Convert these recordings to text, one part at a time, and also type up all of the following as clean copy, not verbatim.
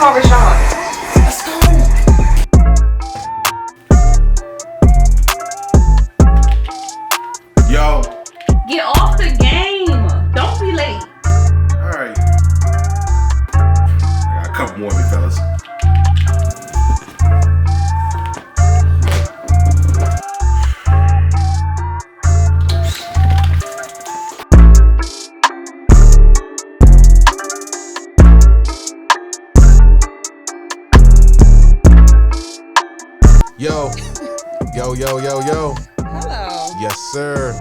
call Rashad. Let's go. Yo. Get off the game. Don't be late. Alright. I got a couple more of me, fellas. Yo. Yo. Hello. Yes, sir.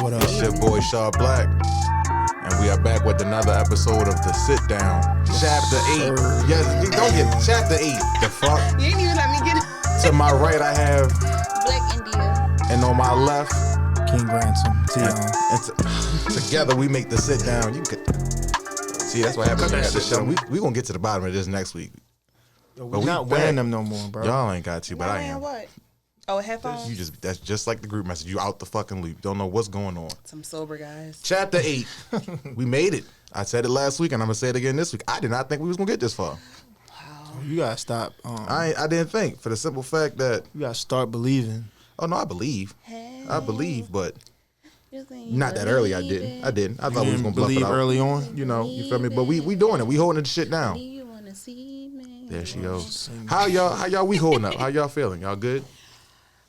What up? It's your boy Shad Black. And we are back with another episode of The Sit Down. Chapter 8. Yes, you don't get Chapter 8. The fuck? You ain't even let me get it. To my right, I have, Black India. and on my left, King Ransom, Teon. and together we make The Sit Down. You could see that's what happens when you got the show. We gonna get to the bottom of this next week. We're not wearing them no more, bro. Y'all ain't got to, but I am. What? Oh, headphones? That's just like the group message. You out the fucking loop. Don't know what's going on. Some sober guys. Chapter 8. We made it. I said it last week and I'm gonna say it again this week. I did not think we was gonna get this far. You gotta stop. I didn't think, for the simple fact that, You gotta start believing. oh no, I believe, but Not not that early. I didn't. I thought we was gonna bluff it Believe out. early on. You know, you feel me? But we doing it. We holding the shit down. You wanna see me? There she goes. How y'all we holding up? How y'all feeling? Y'all good?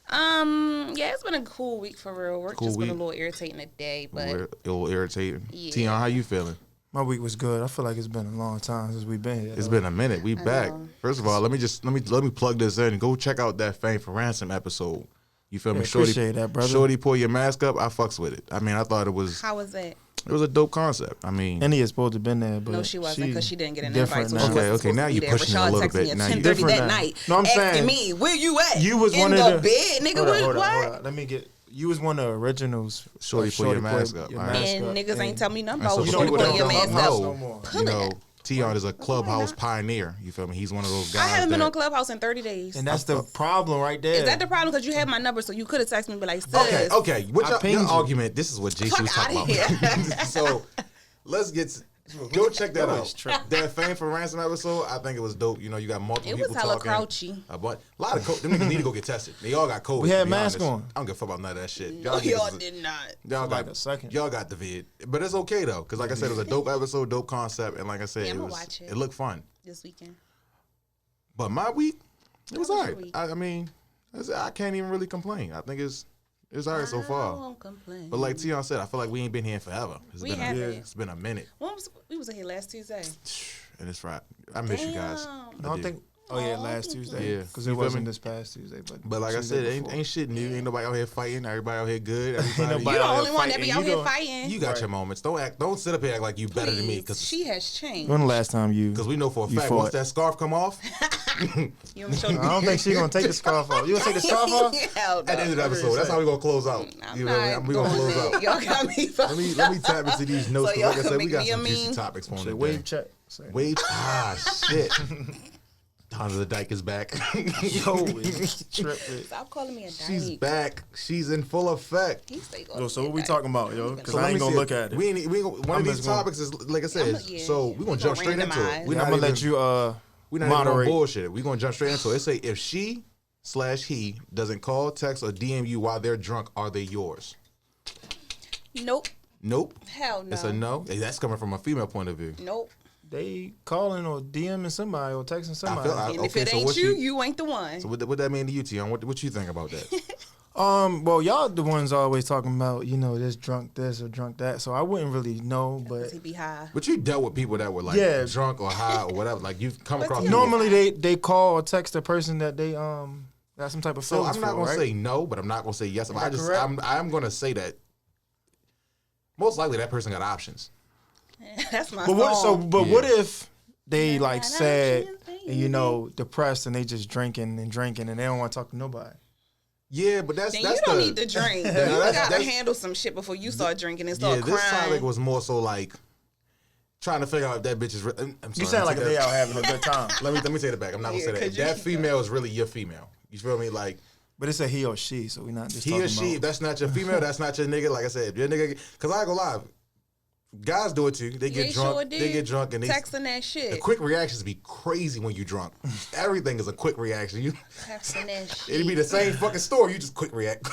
Yeah, it's been a cool week for real. Work Cool just been a week. little irritating today, but A little irritating. Yeah. Teon, how you feeling? My week was good. I feel like it's been a long time since we've been here. It's been a minute. We back. know. First of all, let me plug this in and go check out that Fame for Ransom episode. You feel me? Yeah, appreciate that, brother. Shorty, pull your mask up. I fucks with it. I mean, I thought it was how was that? a dope concept. I mean, India is supposed to have been there, but No, she wasn't because she didn't get an different invite. So she now. Okay, wasn't now supposed to you be there. pushing it a Rashad little texted bit. me at Now you 10:30 different that now. night. No, I'm asking saying- me, where you at? You was in one of the the bed, nigga. Hold What? on. Let me get. You was one of the originals. Shorty, pull your mask up. your All right. mask And up. niggas ain't tell me nothing And so about for shorty people that pulling your don't mask up. no know, more. you know, Teon is a Clubhouse not? pioneer. You feel me? He's one of those guys. I haven't been that- on Clubhouse in 30 days. And that's the problem right there. Is that the problem? Because you had my number, so you could have texted me and be like, sis. Okay. What I your pinged you. argument? This is what JC was Fuck talking outta about. here. So let's get. Go check that Always out. tripping. That Fame for Ransom episode, I think it was dope. You know, you got multiple It was people hella talking. crouchy. A lot of them niggas need to go get tested. They all got COVID. We to had be masks honest. on. I don't give a fuck about none of that shit. No, y'all niggas- did not. Y'all For got like a second. Y'all got the vid, but it's okay though, because like I said, it was a dope episode, dope concept, and like I said, Yeah, it I'ma was. watch it. It looked fun. This weekend. But my week, it was How was alright. your week? I mean, I can't even really complain. I think it's alright so I far. won't complain. But like Teon said, I feel like we ain't been here forever. We haven't. It's been a minute, We was in here last Tuesday. and it's Friday. I miss you guys. Damn. I don't do. think. Oh yeah, last Tuesday. Yeah. because You it feel wasn't me? this past Tuesday, But like I Tuesday said, before. ain't shit new. Ain't nobody out here fighting. Everybody out here good. Everybody, nobody You the out here only one that be fighting. out You here doing- fighting. you got Right. your moments. Don't sit up here act like you better than me, Please. because She has changed. When the last time you? we know for a You fact fought. once that scarf come off, You want me to show I don't think she's gonna take the scarf off. You gonna take the scarf off? Hell no. at the end of the episode, that's how we gonna close out. I'm You know what I not mean? We gonna doing close that. out. Y'all got me. Let me tap into these notes. So 'cause y'all like I said, we make got me a some juicy meme? topics on Say today. wave check. Say. Wave. Shit. Tons of the Dyke is back. Yo, it's tripping. Stop calling me a She's dyke. back. She's in full effect. He stay calling Yo, so me what a we dyke. talking about, yo? Because So I let ain't me gonna see look at it. We ain't one I'm of these just gonna- topics is like I said. yeah. So we gonna We jump gonna straight into it. randomize. We I'm not gonna even, let you we not even gonna moderate. bullshit it. We gonna jump straight into it. It say if she/he doesn't call, text, or DM you while they're drunk, are they yours? Nope. Nope. Hell no. It's a no. Hey, that's coming from a female point of view. Nope. They calling or DMing somebody or texting somebody. And if Okay, it so ain't what you, you- you ain't the one. So what that mean to you, Teon? What you think about that? Well, y'all the ones always talking about, this drunk this or drunk that. So I wouldn't really know, but He be high. But you dealt with people that were like Yeah. drunk or high or whatever. Like you've come But across. you- people- normally they call or text the person that they got some type of So feelings I'm not for, gonna right? say no, but I'm not gonna say yes. that correct? I'm gonna say that most likely that person got options. That's my But what? So, song. but Yeah. what if they like Got sad options, and depressed and they just drinking and drinking and they don't want to talk to nobody? Yeah, but that's Then that's you don't the, need to drink. You that's- gotta that's- handle some shit before you start drinking and start Yeah, this crying. topic was more so like trying to figure out if that bitch is. I'm sorry, You sound like take they that- out having a good time. Let me take it back. I'm not gonna Yeah, say that. 'cause If you- that female is really your female. You feel me? Like But it's a he or she, so we're not just he talking or she. If about. that's not your female, that's not your nigga. Like I said, if your nigga, because I ain't gonna lie. Guys do it too. They get drunk. Sure did. They get drunk and they texting that shit. The quick reactions be crazy when you drunk. Everything is a quick reaction. You Texting that shit. it'd be the same fucking story. You just quick react.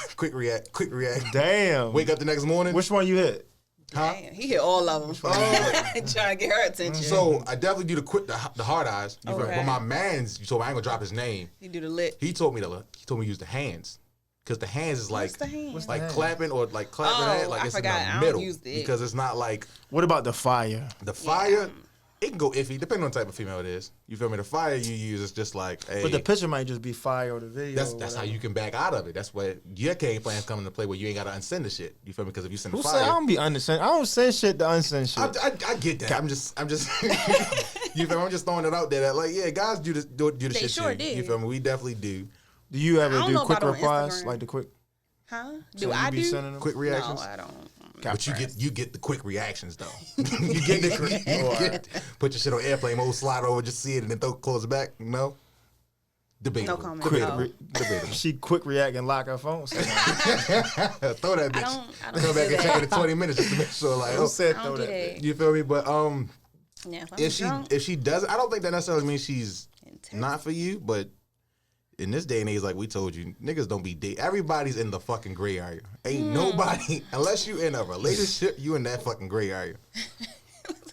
Damn. Wake up the next morning. Which one you hit? Huh? Damn, he hit all of them. Trying to get her attention. So I definitely do the hard eyes. You feel me? Okay. But my man's, you told me I ain't gonna drop his name. He do the lip. He told me to use the hands. Because the hands is like What's the hand? What's like the hand? clapping or like clapping Oh, hand, like I it's forgot. in I the don't middle. use it. Because it's not like What about the fire? the fire. It can go iffy, depending on the type of female it is. You feel me? The fire you use is just like, hey, But the picture might just be fire or the video. that's how you can back out of it. That's where your game plans come into play where you ain't gotta unsend the shit. You feel me? Because if you send the Who fire, said I don't be unsend? I don't send shit to unsend shit. I get that. I'm just you feel me? I'm just throwing it out there that like, yeah, guys do the They shit sure too. do. You feel me? We definitely do. Do you ever I don't do know quick about on replies? Instagram. Like the quick. Huh? So Do you I be do? sending them? Quick reactions. No, I don't. But you get the quick reactions though. you get put your shit on airplane mode, slide over, just see it, and then close it back. No, debatable. No comment. Quick, No. Debatable. She quick react and lock her phone. Throw that bitch. I don't Come back do and check that. it in 20 minutes just to make sure. Like, Who said I throw don't do that? that. you feel me? But Yeah, if she doesn't, I don't think that necessarily means she's Intense. not for you. But in this day and age, like we told you, niggas don't be date. Everybody's in the fucking gray area. Ain't nobody unless you in a relationship, you in that fucking gray area.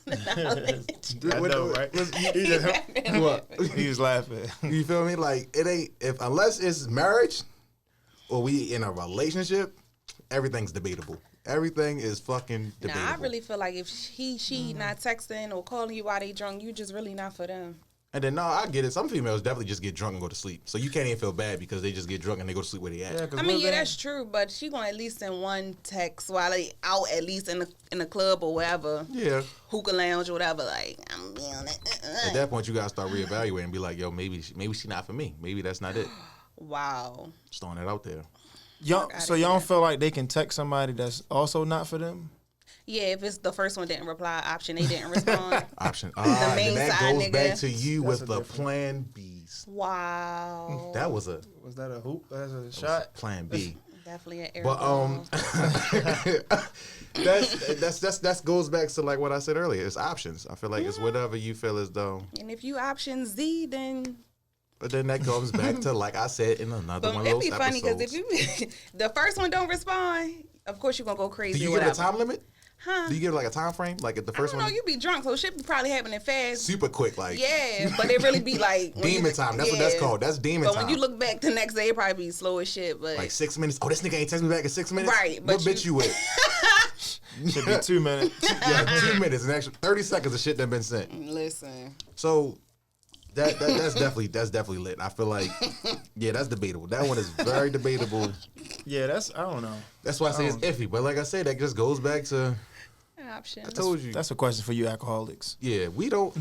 I know, right? He just, What? he was laughing. You feel me? Like it ain't unless it's marriage or we in a relationship, everything's debatable. Everything is fucking debatable. Nah, I really feel like if she not texting or calling you while they drunk, you just really not for them. And then no, I get it. Some females definitely just get drunk and go to sleep. So you can't even feel bad because they just get drunk and they go to sleep where they at. Yeah, 'cause I mean, what yeah, if that's true, but she gonna at least send one text while they out, at least in the club or wherever, Yeah. hookah lounge or whatever. Like, I'm being At that point, you gotta start reevaluating and be like, yo, maybe she not for me. Maybe that's not it. Wow. Just throwing it out there. y'all, outta so y'all don't here. feel like they can text somebody that's also not for them? Yeah, if it's the first one didn't reply, option they didn't respond. Option. main Then that side goes nigga. back to you That's with a the different- plan B's. Wow. That was a Was that a hoop? That's a shot. plan B. Definitely an air But ball. that goes back to like what I said earlier. It's options. I feel like it's whatever you feel as though. And if you option Z, then But then that goes back to like I said in another but one of it'd those be funny because episodes. if you the first one don't respond, of course you're gonna go crazy. Do you or give it a whatever. time limit? Huh? Do you give it like a time frame? Like if the I first don't know. one You be drunk, so shit be probably happening fast. super quick, like Yeah, but it really be like when demon you- time. That's what that's yeah. called. That's demon But time. when you look back the next day, it probably be slow as shit. But like 6 minutes. Oh, this nigga ain't text me back in 6 minutes. Right, What but bitch you with? Should be 2 minutes. Yeah, 2 minutes. An extra 30 seconds of shit that been sent. listen, So that's definitely lit. I feel like yeah, that's debatable. That one is very debatable. Yeah, that's I don't know. That's why I say it's iffy. But like I said, that just goes back to option. I told you. That's a question for you alcoholics. Yeah, we don't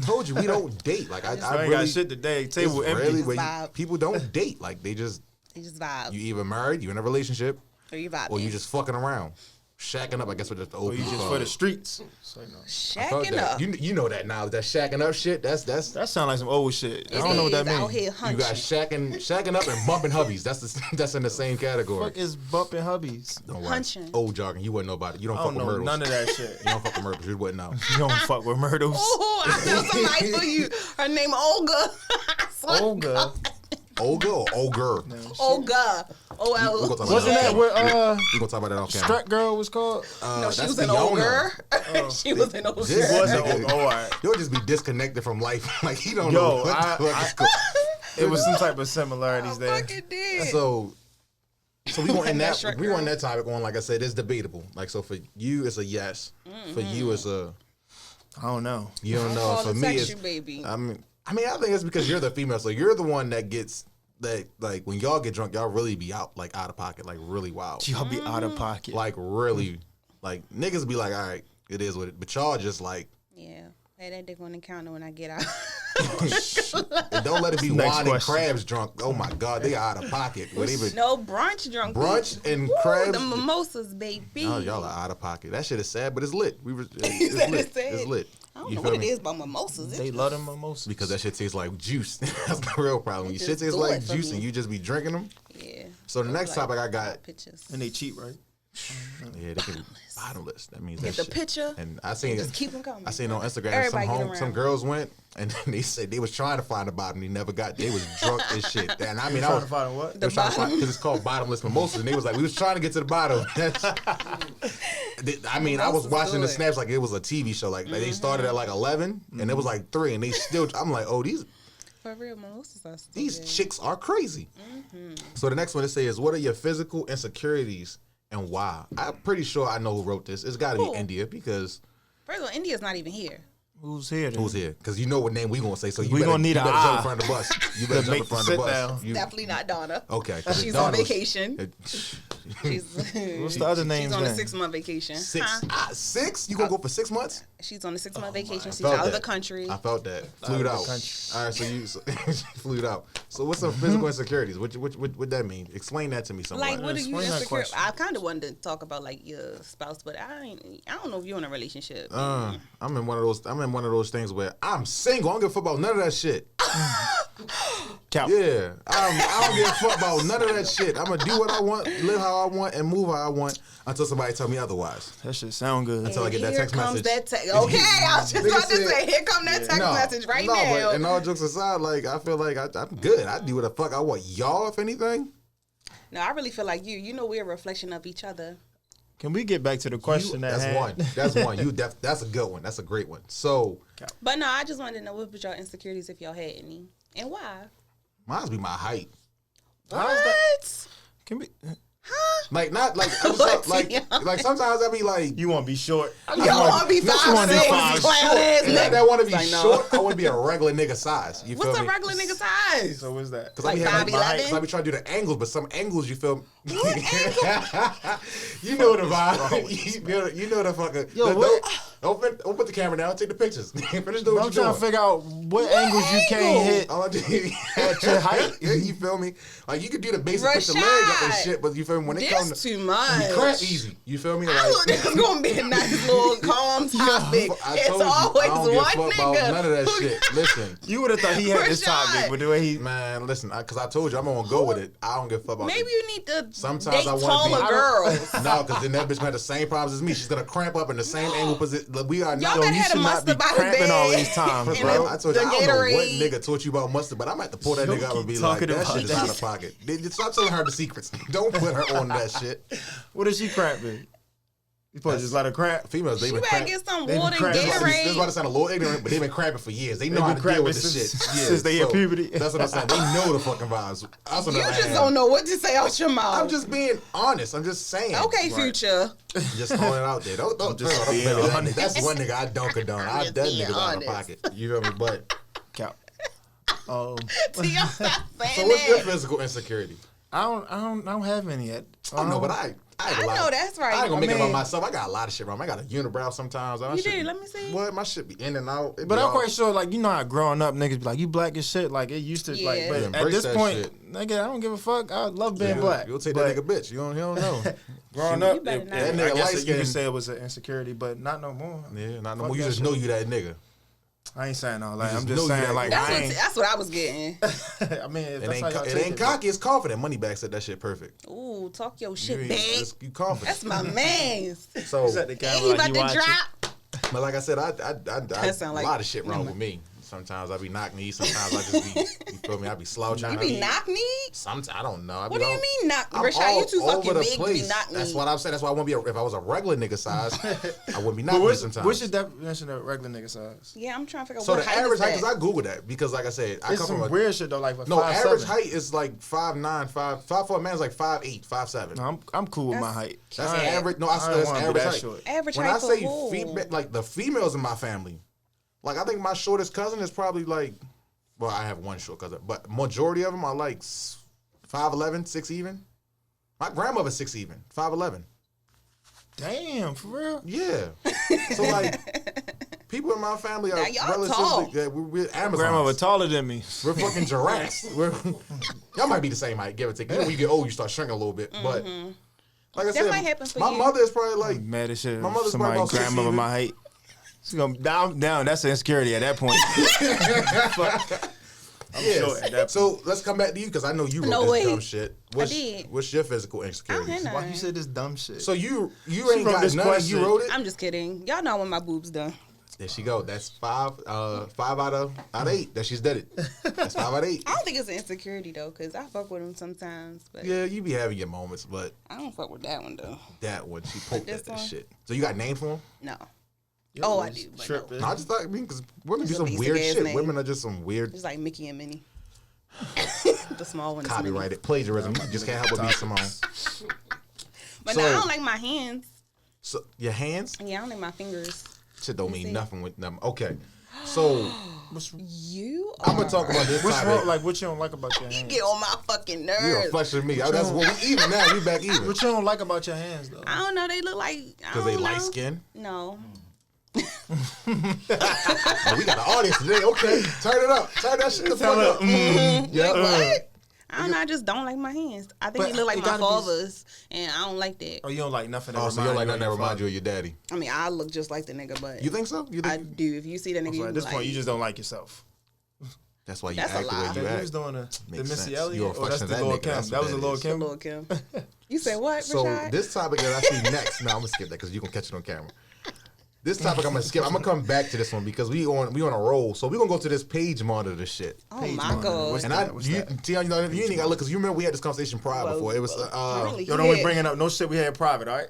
date. Like I I ain't really got shit today. it's Table empty. really where Vibe. people don't date. Like they just You just vibe. you either married, you in a relationship, or you vibe. or you just fucking around, shacking up. I guess what the old Or you people just call for the it. streets. So, I felt shacking that. up. You know that now. That shacking up shit. That's that sound like some old shit. I It don't know what that is out means. here you hunching. got shacking up and bumping hubbies. That's in the same category. Fuck is bumping hubbies. Don't worry. Hunching. Old jargon. You wouldn't know about it. You don't I fuck don't with know myrtles. none of that shit. You don't fuck with myrtles. You wouldn't know. You don't fuck with myrtles. Oh, I know somebody for you. Her name Olga. I swear to Olga. God. Olga or Olger? Olga. We're gonna talk about Wasn't that what We're gonna talk about that off camera. Strut Girl was called? No, she that's was an Fiona. ogre. She was an ogre. This Wasn't nigga- Olga. Oh, all right. You'll just be disconnected from life. Like he don't Yo, know what the fuck is going. It was some type of similarities there. Fucking did. So we going in that Shrek we girl. on that topic on, like I said, it's debatable. Like so for you it's a yes. For you it's a I don't know. you don't know. Call For to me text it's you, baby. I mean I think it's because you're the female, so you're the one that gets that like when y'all get drunk, y'all really be out of pocket, like really wild. Y'all be out of pocket. Like really like niggas be like, all right, it is what it, but y'all just like Yeah. Hey, that dick on the counter when I get out. and don't let it be Next wine and question. crabs drunk. Oh my god, they are out of pocket. What even No brunch drunk. brunch and Woo, crabs? the mimosas, baby. Oh, y'all are out of pocket. That shit is sad, but it's lit. It's said lit. it's sad. It's lit. I don't You know feel what me? it is about mimosas. They love them mimosas. Because that shit tastes like juice. That's the real problem. Your just shit tastes do like it for juice me. and you just be drinking them. Yeah. So the next topic I got, Pictures. And they cheap, right? Yeah, they can be bottomless. That means Get that the shit. picture. And I seen Just keep them coming. I seen on Instagram Everybody get around. some girls went and they said they was trying to find the bottom. They never got. They was drunk as shit. And I mean, I Trying was to find what? they was trying to find because it's called bottomless mimosas. And they was like, we was trying to get to the bottom. I mean, I was Mimosas watching the good. snaps like it was a TV show. Like they started at like 11 and it was like 3 and they still. I'm like, oh For real, mimosas are so these good. chicks are crazy. So the next one it says, what are your physical insecurities and why? I'm pretty sure I know who wrote this. It's got to Who? be India because First of all, India's not even here. Who's here? Then? who's here? Because you know what name we gonna say. So you We better, gonna need you a better jump in eye. front of the bus. You better jump in make front the of the sit bus. down. You- Definitely not Donna. okay. 'cause She's Donna on was- vacation. She's What's the other names She's on a then? 6-month vacation. Six. Huh? 6? You gonna go for 6 months? She's on a 6-month vacation. She's Felt out of the that. country. I felt that. Flew of the out. country. All right, so you flew out. So what's some physical insecurities? What that mean? Explain that to me somewhat. Like, what are you Explain that insecure? question. I kind of wanted to talk about like your spouse, but I don't know if you're in a relationship. I'm in one of those things where I'm single. I don't give a fuck about none of that shit. Count. Yeah, I don't give a fuck about none of that shit. I'm gonna do what I want, live how I want, and move how I want until somebody tell me otherwise. That shit sound good. Until I get that Here text comes message. that okay, I was just Nigga about to said- say, here come that text message right no, now. But and all jokes aside, like I feel like I'm good. I do what the fuck I want. Y'all, if anything, No, I really feel like you know, we're a reflection of each other. Can we get back to the question that's at one. hand? That's one. That's a good one. That's a great one. So But no, I just wanted to know what was your insecurities if y'all had any, and why. mine's be my height. What? Can we? Like not like I What, just, like sometimes I be like You want to be short? Y'all want to be Not you wanna be 5'6", five. clown ass and nigga. that want to be Like, no. short. I want to be a regular nigga size. You What's feel a me? regular nigga size? So what's that? Cause I be Like having my 5'11"? height. Cause I be trying to do the angles, but some angles you feel. What You know the vibe. You know the fucker. Yo, what? Don't put the camera down. Take the pictures. Finish doing I'm what you're trying doing. to figure out what angles you can't angle? hit. All I do At your height? you feel me? Like you could do the basic, put your leg up and Rashad, shit, but you feel me? When it comes This to too much. you cramp easy, you feel me? I Like thought this was gonna be a nice little calm topic. I It's told you, always I don't give a one fuck about nigga. none of that who- shit. Listen, You would have thought he had this Rashad. topic, but the way he. man, listen, because I told you I'm gonna go with it. I don't give a fuck about Maybe you need to Sometimes date I wanna taller be- girls. No, because then that bitch gonna have the same problems as me. She's gonna cramp up in the same angle position. Like, we are Y'all not. better you have a should not be mustard by the cramping bed. all these times, And bro. I told you, the I don't know what Gatorade. nigga taught you about mustard, but I'm gonna have to pull that Don't nigga up and be keep like, talking that about shit is that. out of pocket. Stop telling her the secrets. Don't put her on that shit. What is she cramping? You supposed to just let her cramp. Females, they You been better cramping. get some They been water and cramping. This is about to Gatorade. sound a little ignorant, but they've been cramping for years. They know They how been to deal cramping with this since- shit. since they hit puberty. That's what I'm saying. They know the fucking vibes. Us on the You other just hand, don't know what to say out your mouth. I'm just being honest. I'm just saying. okay, Future. Just throwing it out there. Don't just don't being play that honest. nigga. That's one nigga I don't condone. I'm That just being nigga's out of honest. pocket. You feel me? But Count. Teon, stop saying so what's your that. physical insecurity? I don't have any yet. I know, but I I know that's right. I ain't gonna make it about mean- myself. I got a lot of shit wrong. I got a unibrow sometimes. My You shit did? be- Let me see. What? My shit be in and out. It But be I'm all- quite sure, like, you know how growing up niggas be like, you black as shit. Like, it used to, like, Yeah. but Yeah, at embrace this that point, shit. nigga, I don't give a fuck. I love being black. You'll take But that nigga bitch. You don't know. growing You up, better it, not. it, That I nigga guess light you skin. could say it was an insecurity, but not no more. Yeah, not no Fuck more. You that just shit. know you that nigga. I ain't saying all that. You I'm just just know you saying, that like, guy. I ain't. That's what I was getting. I mean, if It that's ain't, how y'all it take ain't cocky. It's confident. Moneyback said that shit perfect. Ooh, talk your You, shit, ain't- babe. you confident. That's my man. So, He's at the Ain't camera he like about he to watching. drop? but like I said, I sound a like- lot of shit wrong with me. Sometimes I be knock knees. Sometimes I just be, you feel me? I be slouching. You be knock knee? Sometimes I don't know. What do you mean knock? I'm Rashad, all you too over fucking the big to be place. knock That's knee. what I'm saying. That's why I wouldn't be. If I was a regular nigga size, I wouldn't be But knocking what's, sometimes. what's your definition of regular nigga size? Yeah, I'm trying to figure out so what the height average is height? that. Because I googled that. Because like I said, I It's come from some a weird shit though, like for no 5'7". average height is like 5'9", 5 for a man's like 5'8", 5'7". No, I'm cool with my height. That's Yeah. average. No, I don't that's wanna be average that height. short. Average When height I for say who? like the females in my family, like I think my shortest cousin is probably like, well, I have one short cousin, but majority of them are like 5'11", 6 even. My grandmother's 6 even, 5'11". Damn, for real? Yeah. So like, people in my family are Now, y'all tall. relatively. Yeah, we're Amazons. Grandmother taller than me. We're fucking giraffes. Y'all might be the same height, give or take. You know, when you get old, you start shrinking a little bit. But like I That might said, happen for my you. mother is probably like. Mad as shit. My mother's Somebody probably about 6 grandmother even. my height. She's gonna down. That's insecurity at that point. I'm sure at that So let's come back to you because I know you wrote No this way. dumb shit. did. What's your physical insecurities? none. Why you said this dumb shit? So you wrote ain't got this none. question. You wrote it. I'm just kidding. Y'all know when my boobs done. There she go. That's five out of 8 that she's did it. That's 5 out of 8. I don't think it's an insecurity though, cause I fuck with them sometimes. But Yeah, you be having your moments, but I don't fuck with that one though. that one she poked this at that one? shit. So you got names for him? No. Yo, Oh, I it's do, but tripping. No, I just thought, because women do Just a some basic weird ass shit. name. Women are just some weird It's like Mickey and Minnie. The small one. is copyrighted plagiarism. You just can't help but be Simone. Minnie. But So- no, I don't like my hands. So your hands? Yeah, I don't like my fingers. Shit don't You mean see? nothing with them. Okay. So You I'm gonna talk about this What's topic. wrong? Like, what you don't like about your hands? get on my fucking You're a nerves. flesh of me. That's what we even now. We back even. What you don't like about your hands, though? I don't know. They look like Because they light skin. No. Oh, we got an audience today. Okay, turn it up. Turn that shit the fuck up. Like, what? I don't know. I just don't like my hands. I think But they look like it my gotta be- father's, and I don't like that. Oh, you don't like nothing that Oh, so you don't like nothing that remind remind you of your daddy? I mean, I look just like the nigga, but You think so? You I think do. If you see that nigga, So you at be this point, like, you just don't like yourself. that's why you That's a act the way lie. you You act? was doing the Makes Missy sense. Elliott? You're a Oh, that's reflection the of that Lil nigga. Kim. That's That was what the Lil that Kim. Lil' Kim. You said what, So Rashad? this topic that I see next. No, I'm gonna skip that because you gonna catch it on camera. This topic I'm gonna skip. I'm gonna come back to this one because we on a roll. So we gonna go to this page monitor shit. Oh Page my monitor. god. What's And that? What's you, that? Teon, you know, you ain't got to look because you remember we had this conversation prior Well, before. It was really? Yo, don't be Yeah. bringing up no shit we had private, all right?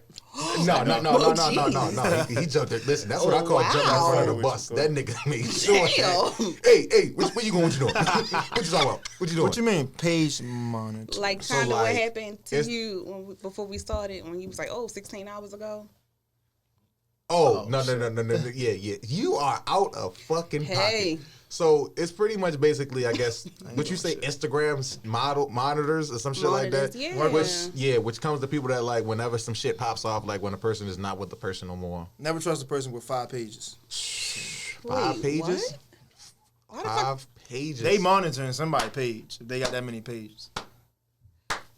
no. He jumped it. Listen, that's what I call Wow. jumping in front of the Wow. bus. That nigga made sure. Damn. Hey, where you going? What you doing? What you talking about? What you doing? What you mean, page monitor? Like So, kind of like, what happened to it's- you before we started when you was like, 16 hours ago. Oh, no. Yeah. You are out of fucking Hey. pocket. So it's pretty much basically, I guess, what you doing say, shit. Instagram's monitors or some shit like that. Monitors, yeah. Which comes to people that like whenever some shit pops off, like when a person is not with the person no more. Never trust a person with 5 pages. 5 Wait, pages. what? Why the fuck? 5 pages. They monitoring somebody's page if they got that many pages.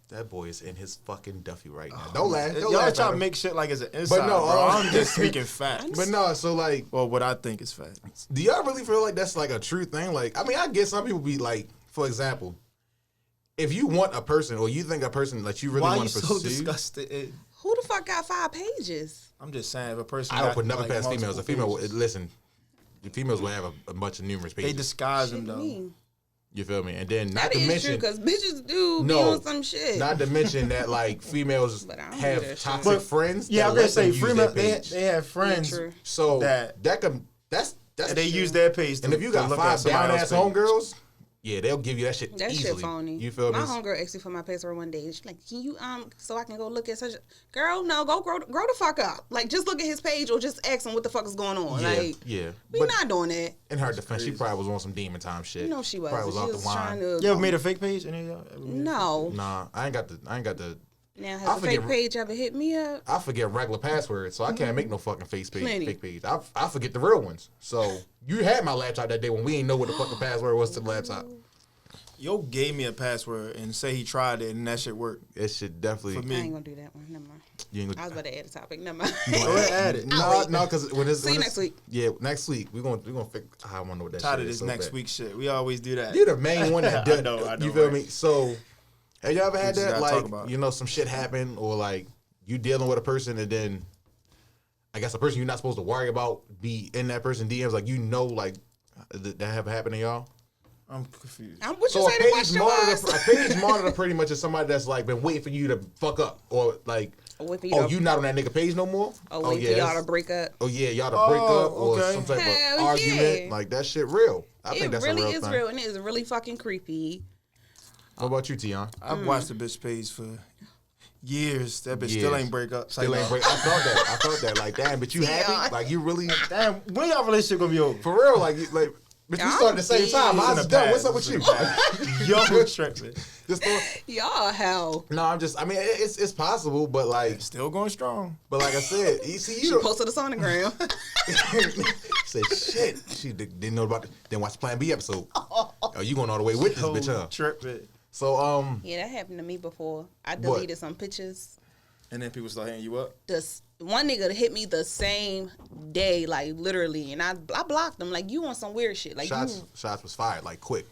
That boy is in his fucking Duffy right now. Don't laugh. Don't Y'all laugh try at to him. make shit like it's an inside, no, bro. I'm just speaking facts. But no, so like, Well, what I think is facts. do y'all really feel like that's like a true thing? Like, I mean, I guess some people be like, for example, if you want a person or you think a person that you really Why are you want to so pursue, disgusted? Who the fuck got 5 pages? I'm just saying, if a person I don't got, put nothing like, past females. A multiple female, pages, listen, the females will have a bunch of numerous they pages. disguise Shit them to though. me. You feel me? And then not That to is mention, true because bitches do be No, on some shit. not to mention that like females But I don't do have that shit. toxic But, friends. Yeah, that I'm gonna let them say use female. their They page. have friends true. So that- that's and they use their page. To, and if you to got look at 5 somebody down else's ass page. homegirls, yeah, they'll give you that shit That easily. shit phony. You feel me? My homegirl asked me for my password one day. She's like, "Can you so I can go look at such a girl? No, go grow the fuck up. Like just look at his page or just ask him what the fuck is going on. Yeah, Like yeah. we But not doing that. in her defense, she probably was on some demon time shit. You know she was. Probably was She off was the trying wine. to. You ever made a fake page? Any of y'all ever made a No. Nah, I ain't got the. Now I has a forget- fake page ever hit me up? I forget regular passwords, so I can't make no fucking fake Plenty. page. I forget the real ones. So you had my laptop that day when we ain't know what the fucking password was to the laptop. Yo gave me a password and say he tried it and that shit worked It should definitely. for I me. ain't gonna do that one. Never mind. You ain't I gonna, was about to add a topic. Never mind. Go ahead, add it. no, because when it's See you next week. Yeah, next week we're gonna fix. I want to know what that Tired shit of is this so next bad. week shit. We always do that. You're the main one that I did. know, You feel right? me? So, have y'all ever had just that? gotta talk Like, about it. you know, some shit happened, or like you dealing with a person, and then I guess a person you're not supposed to worry about be in that person DMs. Like, you know, like that have happened to y'all. I'm confused. What you So say the question was? a page monitor pretty much is somebody that's like been waiting for you to fuck up, or like, Wait for oh, to- you not on that nigga page no more. Oh, wait for yeah, y'all that's- to break up. Oh yeah, y'all to break up or okay. some type Hell of argument. yeah. Like that shit real. I think It that's really a real is thing. real, and it is really fucking creepy. What about you, Teon? I've watched the bitch page for years. That bitch still Years. ain't break up. Still ain't break. I felt that. Like, damn, but you happy? Teon. Like, you really Damn, when y'all relationship gonna be over? for real? Like, but you I'm started at the same time. It's in Mine's the done. past. What's up with you? Yo, tripping. Just Y'all hell. no, I mean, it's possible, but like, Still going strong. I said, you see, She you don't, posted a sonogram. said shit. She didn't know about. Didn't watch the Plan B episode. Oh, you going all the way with this bitch, huh? Tripping. So Yeah, that happened to me before. I What? deleted some pictures. And then people start hitting you up. One nigga hit me the same day, like literally, and I blocked him. Like you on some weird shit. Like shots was fired like quick.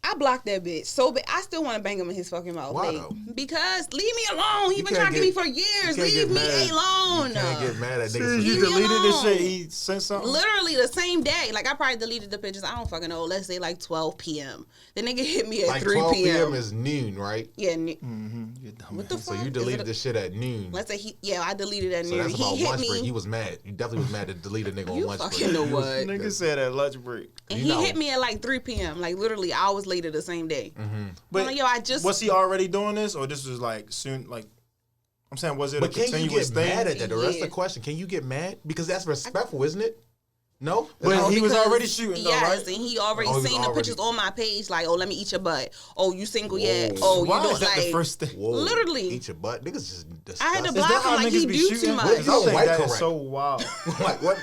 I blocked that bitch. So I still want to bang him in his fucking mouth. Why like, though? Because leave me alone. He You been can't trying to get me get- for years. you can't Leave get me mad. alone. You can't get mad at niggas. Since for you me deleted this alone. shit, he sent something. Literally the same day. Like I probably deleted the pictures. I don't fucking know. Let's say like 12 p.m. The nigga hit me at Like 3 12 p.m. p.m. is noon, right? Yeah. You dumb What the ass. So fuck? you Is deleted it this shit at noon. Let's say I deleted at So noon. that's He about hit lunch break. me. He was mad. You definitely was mad to delete a nigga on You lunch fucking break. know what? Nigga said at lunch break. And You he know. hit me at like 3 p.m. Like literally hours later the same day. But I'm like, yo, I just was he already doing this, or this was like soon? Like, I'm saying, was it But a can you continuous get thing? mad at that? That's Yeah. the question. Can you get mad? Because that's respectful, isn't it? No? But That's he was because- already shooting, though, yes, right? and he already Oh, he was seen the already- pictures on my page. Like, oh, let me eat your butt. Oh, you single yet? Whoa. Oh, you Why don't is that like. the first thing? Whoa. Literally. Eat your butt. Niggas just I had to disgusting. Is block that how him like niggas he be do shooting? too much. What? I You don't think white that is correct. so wild. Like what?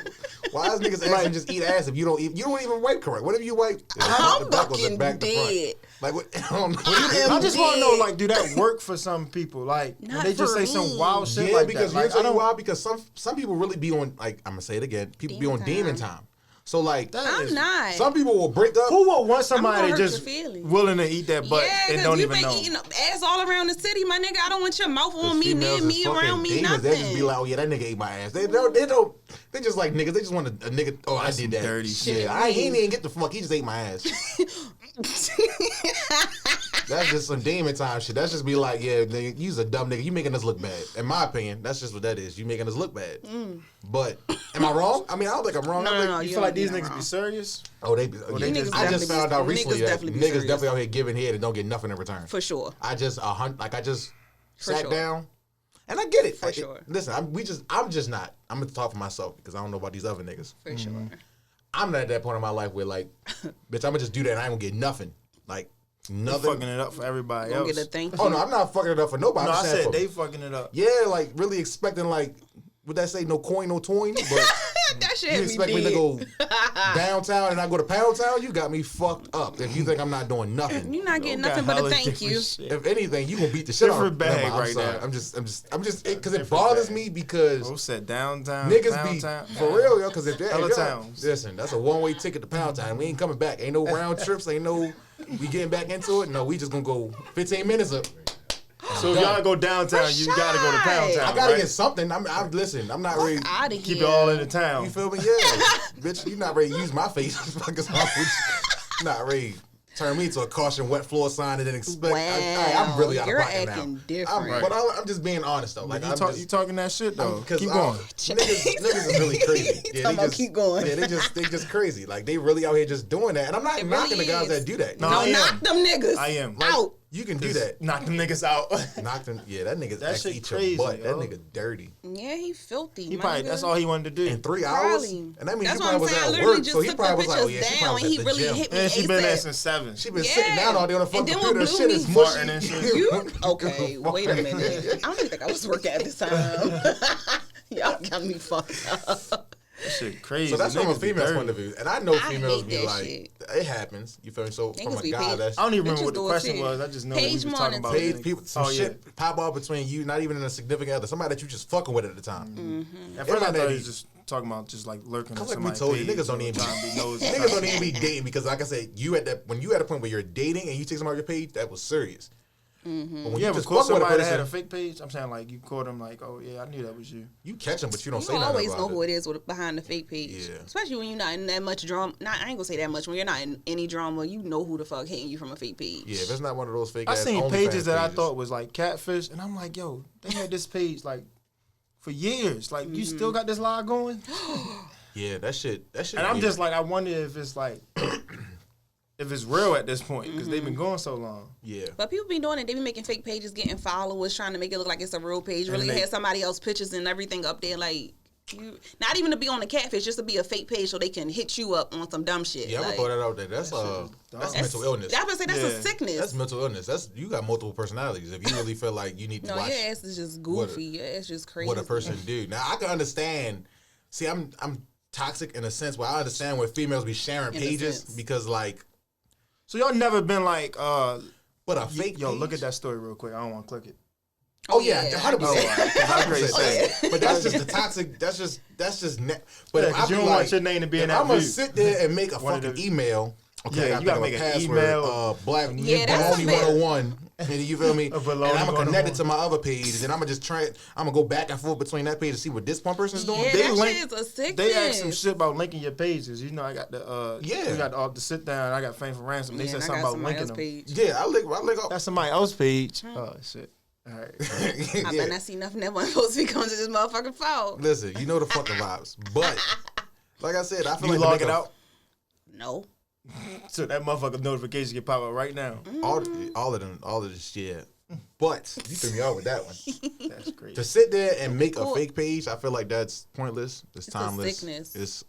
Why is niggas asking just eat ass if you don't eat? You don't even wipe correct. What if you wipe? I'm backwards fucking and back to front? dead. Like what? I don't know. I just want to know, dead. like, do that work for some people? Like, when Not they just for say some me. wild shit Yeah, like because that. Like, you're I don't. why? Because some people really be on, like, I'm gonna say it again. People be on Demon demon time. time. So like, That I'm is- not. some people will break up. Who would want I'm somebody gonna hurt just your feelings. willing to eat that butt Yeah, and because don't you even been know? eating ass all around the city, my nigga. I don't want your mouth on me, Females near is me, fucking around me, demons. nothing. They just be like, oh yeah, that nigga ate my ass. They just like niggas. They just want a nigga. Oh, I That's did some that. dirty shit. shit. He didn't even get the fuck. He just ate my ass. That's just some demon time shit. That's just be like, yeah, nigga, you's a dumb nigga. You making us look bad. In my opinion, that's just what that is. You making us look bad. But am I wrong? I mean, I don't think I'm wrong. I think, No, You you feel like don't these be niggas wrong. be serious? oh, they niggas I just definitely found be- out niggas recently that definitely be niggas serious. definitely out here giving head and don't get nothing in return. For sure. I just For sat sure. down, and I get it. For sure. Listen, I'm just not. I'm gonna talk for myself because I don't know about these other niggas. For sure. I'm not at that point in my life where like, bitch, I'm gonna just do that and I ain't gonna get nothing. Like They nothing. fucking it up for everybody Gonna else. get a thank you. Oh no, I'm not fucking it up for nobody. No, I'm I just saying said for- they fucking it up. Yeah, like really expecting like, would that say no coin, no toin? But That shit you had me expect me to dead. go downtown and I go to Pound Town? You got me fucked up. If you think I'm not doing nothing. You're not getting Got nothing but a hella thank different you. shit. If anything, you gonna beat the shit out of Different bag Never mind, right sorry. there. I'm just because it Different bothers bag. me because Bro said downtown, niggas Pound be Town. for real, yo. Because if they're Hella if y'all- towns. listen, that's a one-way ticket to Pound Town. We ain't coming back. Ain't no round trips. Ain't no we getting back into it. No, we just gonna go 15 minutes up. So if y'all go downtown, you gotta go to Pound Rashad. Town. I gotta right? get something. Listen. I'm not ready. Out of here. Keep it all in the town. You feel me? Yeah, bitch. You not ready to use my face? Fuckers wrong with you. Not ready. Turn me into a caution wet floor sign and then expect. I'm really out You're of pocket acting now. different. But I'm just being honest though. Like You, I'm you talking that shit though. because Keep going. niggas is really crazy. Talking about keep going. Yeah, they just crazy. Like they really out here just doing that. And I'm not It knocking really the guys is. that do that. No, You know, I Don't am. knock them niggas. I am. Out. you can do that. Knock them niggas out. Knock them. Yeah, that nigga's That actually shit eat your crazy, butt. That yo. nigga dirty. Yeah, he filthy. He my probably nigga. that's all he wanted to do. In 3 hours? Probably. And that means That's he what I'm probably was saying. I at literally work. just So he took the probably was like, oh pictures yeah, she down, probably and was he at the really gym. hit me. And she been there ASAP. since 7. She been Yeah. sitting down all day on the fucking And then computer. what Shit blew is me- mushy. Farting and shit. You okay? Wait a minute. I don't even think I was working at this time. Y'all got me fucked up. That shit crazy. So that's from a Niggas be female's dirty. point of view. And I know I females hate be that like, shit. it happens. You feel me? So from Niggas a be guy paid. that's I don't even remember Bitches what the do it question too. was. I just know Page we was talking monitoring. about paid niggas. people, some Oh, shit pop off between you, not even in a significant other, somebody that you just fucking with at the time. At first I might thought be- he was just talking about just like lurking on Like we somebody's told you, page, niggas don't even trying to be nosy. niggas don't even be dating because, like I said, when you at a point where you're dating and you take somebody off your page, that was serious. But when You ever just caught fuck with a somebody that had a person, fake page? I'm saying like you caught him like, oh yeah, I knew that was you. you catch them, but you don't You say don't nothing always about know it. who it is behind the fake page. Yeah. Especially when you're not in that much drama. I ain't gonna say that much. When you're not in any drama, you know who the fuck hitting you from a fake page. Yeah, if it's not one of those fake I ass seen OnlyFans pages that I pages. thought was like catfish, and I'm like, yo, they had this page like for years. Like you still got this lie going? Yeah, that shit. And I'm just like, I wonder if it's like, if it's real at this point because they've been going so long. yeah. But people be doing it. They be making fake pages, getting followers, trying to make it look like it's a real page. Really they- had somebody else pictures and everything up there. Like, you, not even to be on the catfish, just to be a fake page so they can hit you up on some dumb shit. Yeah, I'm like, gonna throw that out there. That's that's mental illness. I was gonna say that's Yeah. a sickness. That's mental illness. That's you got multiple personalities. If you really feel like you need to no, watch your ass is just what a- goofy. Your ass just crazy. what a person do. Now I can understand. See, I'm toxic in a sense where I understand where females be sharing In a pages sense. because like, So y'all never been like, but a fake yo, page? look at that story real quick. I don't want to click it. Oh yeah, yeah. 100%. I'm crazy. 100%. But that's just the toxic. That's just. But Yeah, if 'cause I you be don't want your name to be in if that I'm gonna view. sit there and make a One of fucking the- email Okay, Yeah, I you gotta gotta think of make a an password. email. Black Yeah, that's Baloney a bit- 101. And you feel me? A And Baloney I'm gonna connect 101. it to my other page, and I'm gonna just try it. I'm gonna go back and forth between that page to see what this one person's doing. Yeah, They that link- shit is a sickness. They asked some shit about linking your pages. You know, I got the Yeah. we got the sit down. I got Fame for Ransom. They Yeah, said and I something got about somebody linking else's them. page. Yeah, I link up. That's somebody else's page. Oh shit. All right. I Yeah. bet I see nothing that wasn't supposed to be coming to this motherfucking phone. Listen, you know the fucking vibes. But like I said, I feel You like log to it make out, No. so that motherfucker notification get pop up right now. all of this shit. But you threw me off with that one. That's great. To sit there and make a Cool. fake page, I feel like that's pointless. It's a timeless. sickness. It's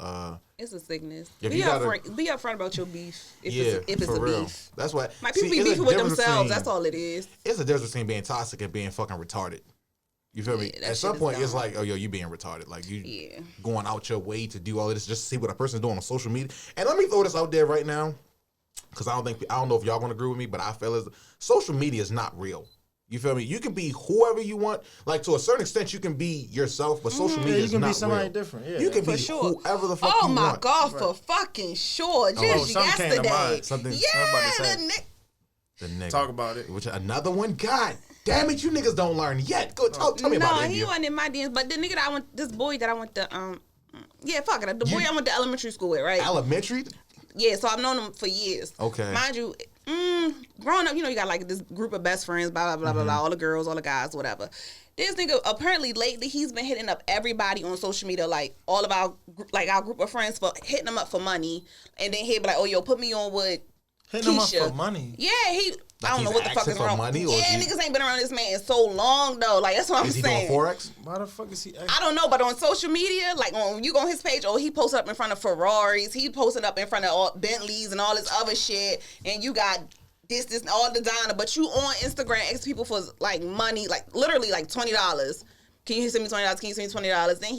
It's a sickness. If Be you gotta- upfront about your beef. If yeah, it's for a real. beef. That's what. Like people see, be it's a beefing with difference themselves. between- That's all it is. It's a difference between being toxic and being fucking retarded. You feel me? Yeah, that At some shit is point, it's dumb. like, oh, yo, you being retarded. Like, you Yeah. going out your way to do all of this just to see what a person's doing on social media. And let me throw this out there right now, because I don't know if y'all gonna agree with me, but I feel as social media is not real. You feel me? You can be whoever you want. Like, to a certain extent, you can be yourself, but social media Yeah, you is can not be somebody real. different. Yeah, You can For be sure. whoever the fuck Oh you my want. god, for fucking sure. Just something came to yesterday. mind. Something- Yeah, I was about to say. the Nick. The nigga. Talk about it. Which another one? God damn it, you niggas don't learn yet. Go tell me about No, it. he India. wasn't in my DMs, but the nigga that I went, this boy that I went to, yeah, fuck it, the boy I went to elementary school with, right? Elementary? Yeah, so I've known him for years. Okay. Mind you, growing up, you know, you got like this group of best friends, blah, blah, blah, blah, blah, all the girls, all the guys, whatever. This nigga, apparently lately, he's been hitting up everybody on social media, like all of our group of friends, for hitting them up for money. And then he'd be like, oh, yo, put me on with Hitting them up Keisha. for money. Yeah, I don't he's know what the fuck asking is for wrong. money, or Yeah, is he- niggas ain't been around this man in so long, though. Like, that's what I'm Is he saying. doing Forex? Why the fuck is he? I don't know, but on social media, like when you go on his page, you posted up in front of Ferraris, he posted up in front of all Bentleys and all this other shit, and you got this, and all designer, but you on Instagram asking people for like money, like literally like $20. Can you send me $20? Can you send me $20? Then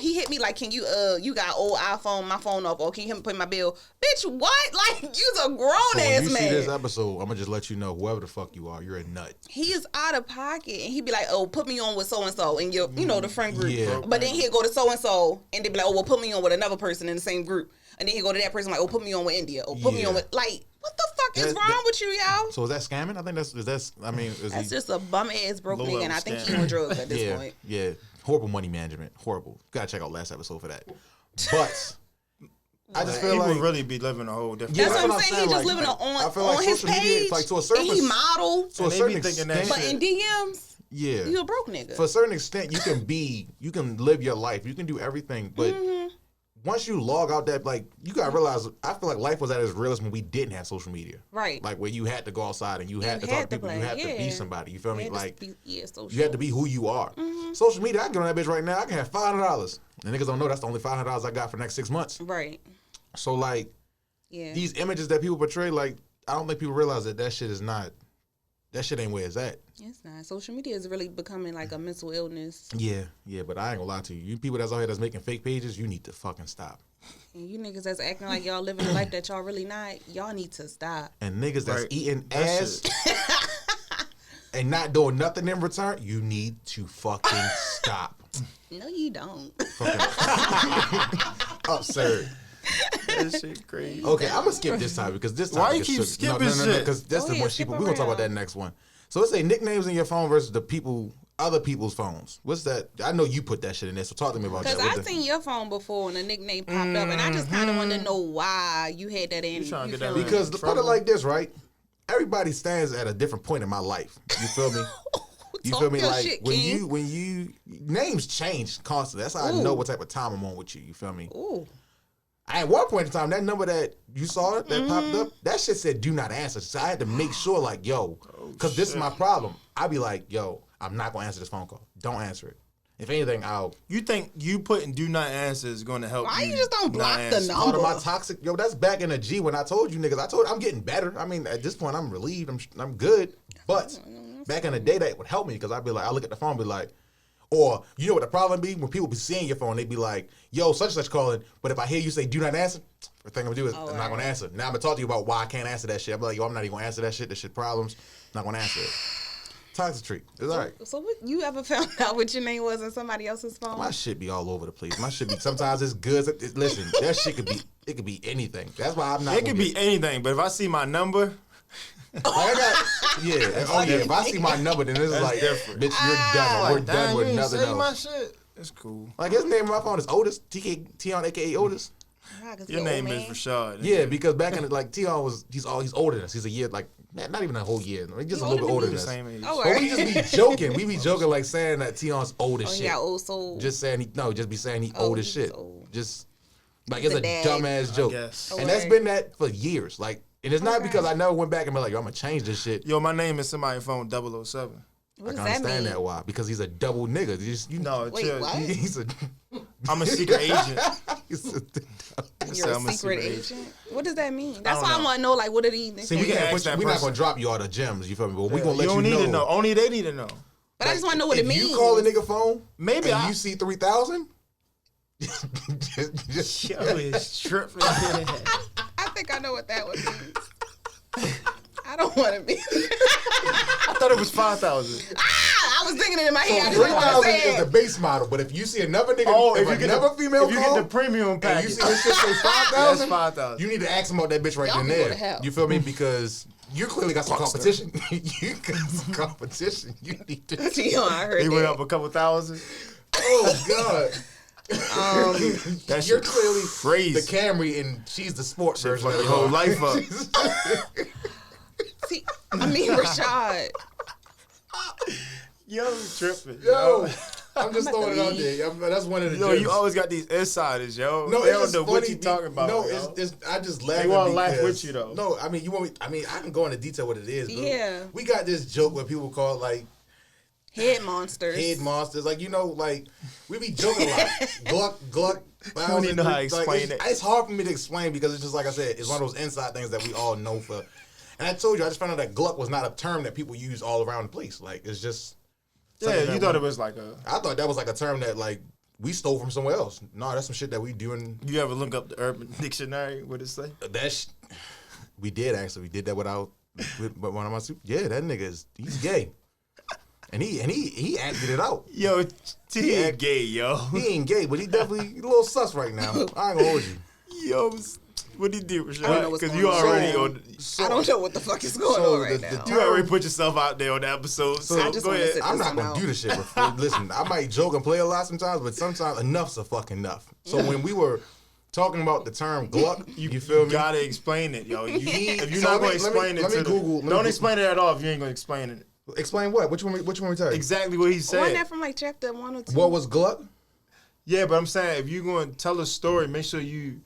he hit me like, can you you got old iPhone, my phone off, or can you help me pay my bill? Bitch, what? Like, you's a grown So when ass you man. see this episode, I'm gonna just let you know, whoever the fuck you are, you're a nut. He is out of pocket, and he'd be like, "Oh, put me on with so and so in your, you know, the friend group." Yeah. But then he'd go to so and so, and they'd be like, "Oh, well, put me on with another person in the same group." And then he'd go to that person like, "Oh, put me on with India." Oh, put me Yeah. on with like, what the fuck is That- wrong that- with you, y'all? So is that scamming? I think that's. I mean, is That's he? just a bum ass broke Low nigga, and I level think he scam. on drugs at this Yeah, point. yeah. Horrible money management. Horrible. Gotta check out last episode for that. But I just feel he like would really be living a whole different. Yeah, That's that's what I'm what saying. I'm He just saying, living like, I on feel like his social media, page, like, to a certain and he pers- model, to a And they certain be thinking that extent. but in DMs, Yeah. you a broke nigga. For a certain extent, you can live your life. You can do everything. But once you log out that, like, you gotta realize, I feel like life was at its realest when we didn't have social media. Right. Like, where you had to go outside and you had to talk to people. play, You had to be yeah. somebody. You feel me? Yeah, just Like, be- yeah, social. you had to be who you are. Social media, I can get on that bitch right now. I can have $500. And niggas don't know that's the only $500 I got for the next 6 months. Right. So, like, Yeah. these images that people portray, like, I don't think people realize that shit is not, that shit ain't where it's at. It's not. Social media is really becoming like a mental illness. Yeah, but I ain't gonna lie to you. You people that's out here that's making fake pages, you need to fucking stop. And you niggas that's acting like y'all living a life that y'all really not, y'all need to stop. And niggas that's Right. eating That ass and not doing nothing in return, you need to fucking stop. No, you don't. Absurd. That shit crazy. Okay, I'm gonna skip this time because this time Why you keep skipping shit? Because that's Go the ahead, one skip people. We're gonna talk about that around. next one. So let's say nicknames in your phone versus the other people's phones. What's that? I know you put that shit in there, so talk to me about that. Because What I the- seen your phone before and a nickname popped up, and I just kind of want to know why you had that in. You trying to You get feel that me? Because put it trouble. like this, right? Everybody stands at a different point in my life. You feel me? You Talk feel me? your Like shit, when Ken. you names change constantly. That's how I Ooh. know what type of time I'm on with you. You feel me? Ooh. At one point in time, that number that you saw that Mm-hmm. popped up, that shit said do not answer. So I had to make sure, like, yo, because this is my problem. I'd be like, yo, I'm not gonna answer this phone call. Don't answer it. If anything, I'll You think you putting do not answer is going to help? Why you just don't block the answer? out of my number? toxic. Yo, that's back in the G when I told you niggas. I'm getting better. I mean, at this point, I'm relieved. I'm good. But back in the day, that would help me because I'd be like, I look at the phone, and be like, or you know what the problem be when people be seeing your phone, they be like, yo, such and such calling. But if I hear you say do not answer, the thing I'm gonna do is I'm not gonna answer. Now I'm gonna talk to you about why I can't answer that shit. I'm like, yo, I'm not even gonna answer that shit. This shit problems. Not gonna answer it. Toxic Tree. It's all right. So what, you ever found out what your name was on somebody else's phone? My shit be all over the place. My shit be sometimes it's good. Listen, that shit could be anything. That's why I'm not. It could be anything, but if I see my number, Like I got, yeah. Oh yeah. If I see my number, then this is like, different. bitch, you're done. We're done with nothing say my else. shit. It's cool. Like his name on my phone is Otis. Teon, aka Otis. Your name is Rashad. Yeah, because back in the, like Teon he's older than us. He's a year like not even a whole year. Like, just a little bit older than us. Same age. Oh, But we just be joking. We be joking like saying that Teon's old as Oh, shit. yeah, old soul. Just saying just be saying he old as shit. Old. Just like it's a dad. dumbass joke. guess. And that's been that for years. Like, and it's not because I never went back and be like, yo, I'm gonna change this shit. Yo, my name is somebody's phone 007. What I does can that understand mean? that why. Because he's a double nigga. No, Wait, chill. what? He's a I'm a secret agent. he's a You're a I'm a secret secret agent? What does that mean? That's don't why I know. want to know, like, what are these? See, we can can't ask put that we're not person. gonna drop you all the gems, you feel me? But we gonna let You don't you need to know. Only they need to know. But I just want to know what it if means. you call a nigga phone, Maybe and I- you see 3,000, just Yo, it's tripping. I think I know what that would mean. I don't want to be. I thought it was 5,000. I was thinking it in my head. I just didn't want to 3,000 say is the it. base model, but if you see another nigga, Oh, if another female if you call, get the premium and package, you see this shit say that's 5,000, 5,000. you need to ask him about that bitch right Y'all then can go to there. hell. You feel me? Because you clearly got some competition. You got some competition. You need to. Teon, I heard He went that. up a couple thousand. Oh God. That You're shit clearly crazy. the Camry and she's the sport version of Fuck the your whole car. life up. See, I mean, Rashad. Yo, tripping. Yo, I'm just I'm about throwing to it out leave. there. That's one of the Yo, gems. you always got these insiders, yo. No, they it's don't just know funny. what you talking about. No, yo. it's I just laugh. They wanna because, laugh with you, though. No, I mean you want me. I mean I can go into detail what it is. But Yeah. we got this joke where people call it like Head monsters. head monsters. Like like we be joking a lot. Gluck. I don't even know how to explain it. It's hard for me to explain because it's just like I said. It's one of those inside things that we all know for. And I told you, I just found out that Gluck was not a term that people use all around the place. Like it's just. Yeah, you thought it was like a. I thought that was like a term that like we stole from somewhere else. No, that's some shit that we doing. You ever look up the Urban Dictionary? What it say? We did actually. We did that with one of my yeah. That nigga he's gay, and he acted it out. Yo, T He ain't ain't- gay, yo. He ain't gay, but he definitely a little sus right now. I ain't gonna hold you. Yo, what he do, Rashad? I don't know what's Because going you on. already on. So, I don't know what the fuck is going So on right the- now. the- You already put yourself out there on the episode. So I just go wanna ahead. sit- I'm not Listen gonna out. do this shit. But listen, I might joke and play a lot sometimes, but sometimes enough's a fucking enough. So when we were talking about the term Gluck, you feel me? Gotta explain it, yo. If you're So not let gonna me- explain let me it, Google- let me don't Google- explain it at all if you ain't gonna explain it. Explain what? Which one we tell you? Exactly what he Wasn't said. that from like chapter 1 or 2? What was Gluck? Yeah, but I'm saying if you're going to tell a story, make sure you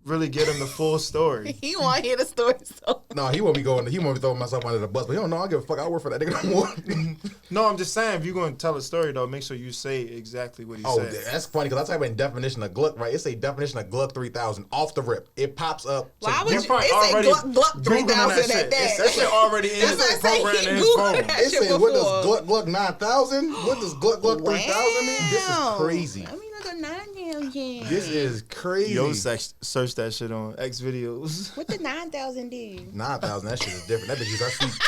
really get him the full story. He want to hear the story. So No, he won't be throwing myself under the bus. But he don't know. I give a fuck. I work for that nigga no more. No, I'm just saying if you're going to tell a story though, make sure you say exactly what he Oh, said. that's funny because I type in definition of Gluck, right? It's a definition of Gluck 3000 off the rip. It pops up. why would You you? probably It say already Gluck Googling 3000 that at shit. that. That shit already in That's his what I say, program he in his Googled phone. that. It shit said, what does before. Gluck 9000? What does Gluck 3000 mean? This is crazy. I mean, look at 9,000. This is crazy. Yo, search that shit on X videos. What the 9,000 do? 9,000, that shit is different. That bitch use her feet.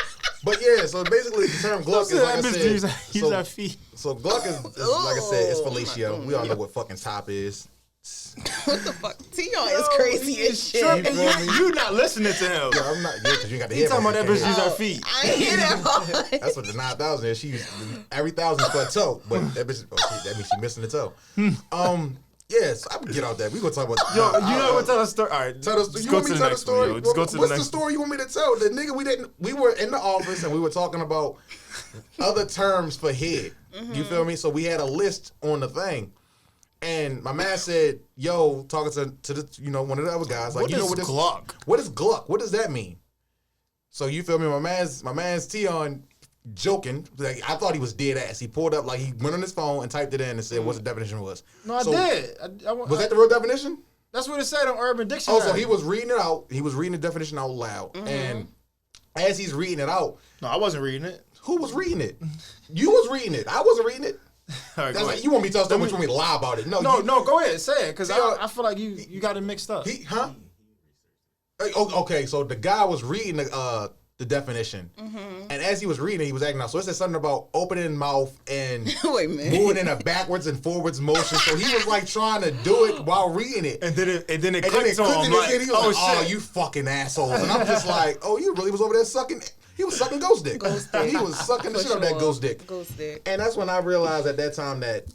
But yeah, so basically the term Gluck is like I said. Use our feet. So Gluck is like I said, it's fellatio. We all know what fucking top is. What the fuck? Teon is crazy as shit. You feel me? You not listening to him. Yeah, I'm not. Yeah, because you ain't got the He talking about that headphones, bitch you use can't our feet. I ain't hear that part. That's what the 9,000 is. She used every 1,000 for a toe, but that bitch. That means she missing the toe. Yes, I can get out that. We gonna talk about. Yo, you know what? Tell a story. All right, Tell us. let's You go want to me the to tell the next one. story? Yo. Let's go to the What's next. the story you want me to tell? The nigga we were in the office and we were talking about other terms for head. You feel me? So we had a list on the thing. And my man said, "Yo, talking to the one of the other guys, like What you know is what this Gluck? What is Gluck? What does that mean?" So you feel me? My man's Teon joking. Like I thought he was dead ass. He pulled up like he went on his phone and typed it in and said what the definition was. No, I So, did. Was that the real definition? That's what it said on Urban Oh, Dictionary. so he was reading it out. He was reading the definition out loud, and as he's reading it out, No, I wasn't reading it. who was reading it? You was reading it. I wasn't reading it. All right, That's go like ahead. you want me to tell story, but you want me to lie about it? No, No, you, no, go ahead, say it, because Teon- I feel like you got it mixed up. He, huh? Okay, so the guy was reading the definition. And as he was reading, he was acting out. So it said something about opening mouth and Wait a minute. moving in a backwards and forwards motion. So he was like trying to do it while reading it. And then it And then it clicked on clicked him in like, his head. He was oh like, shit. you fucking assholes. And I'm just like, oh, you really was over there sucking. He was sucking ghost dick. He was sucking the shit out of that ghost dick. Ghost dick. And that's when I realized at that time that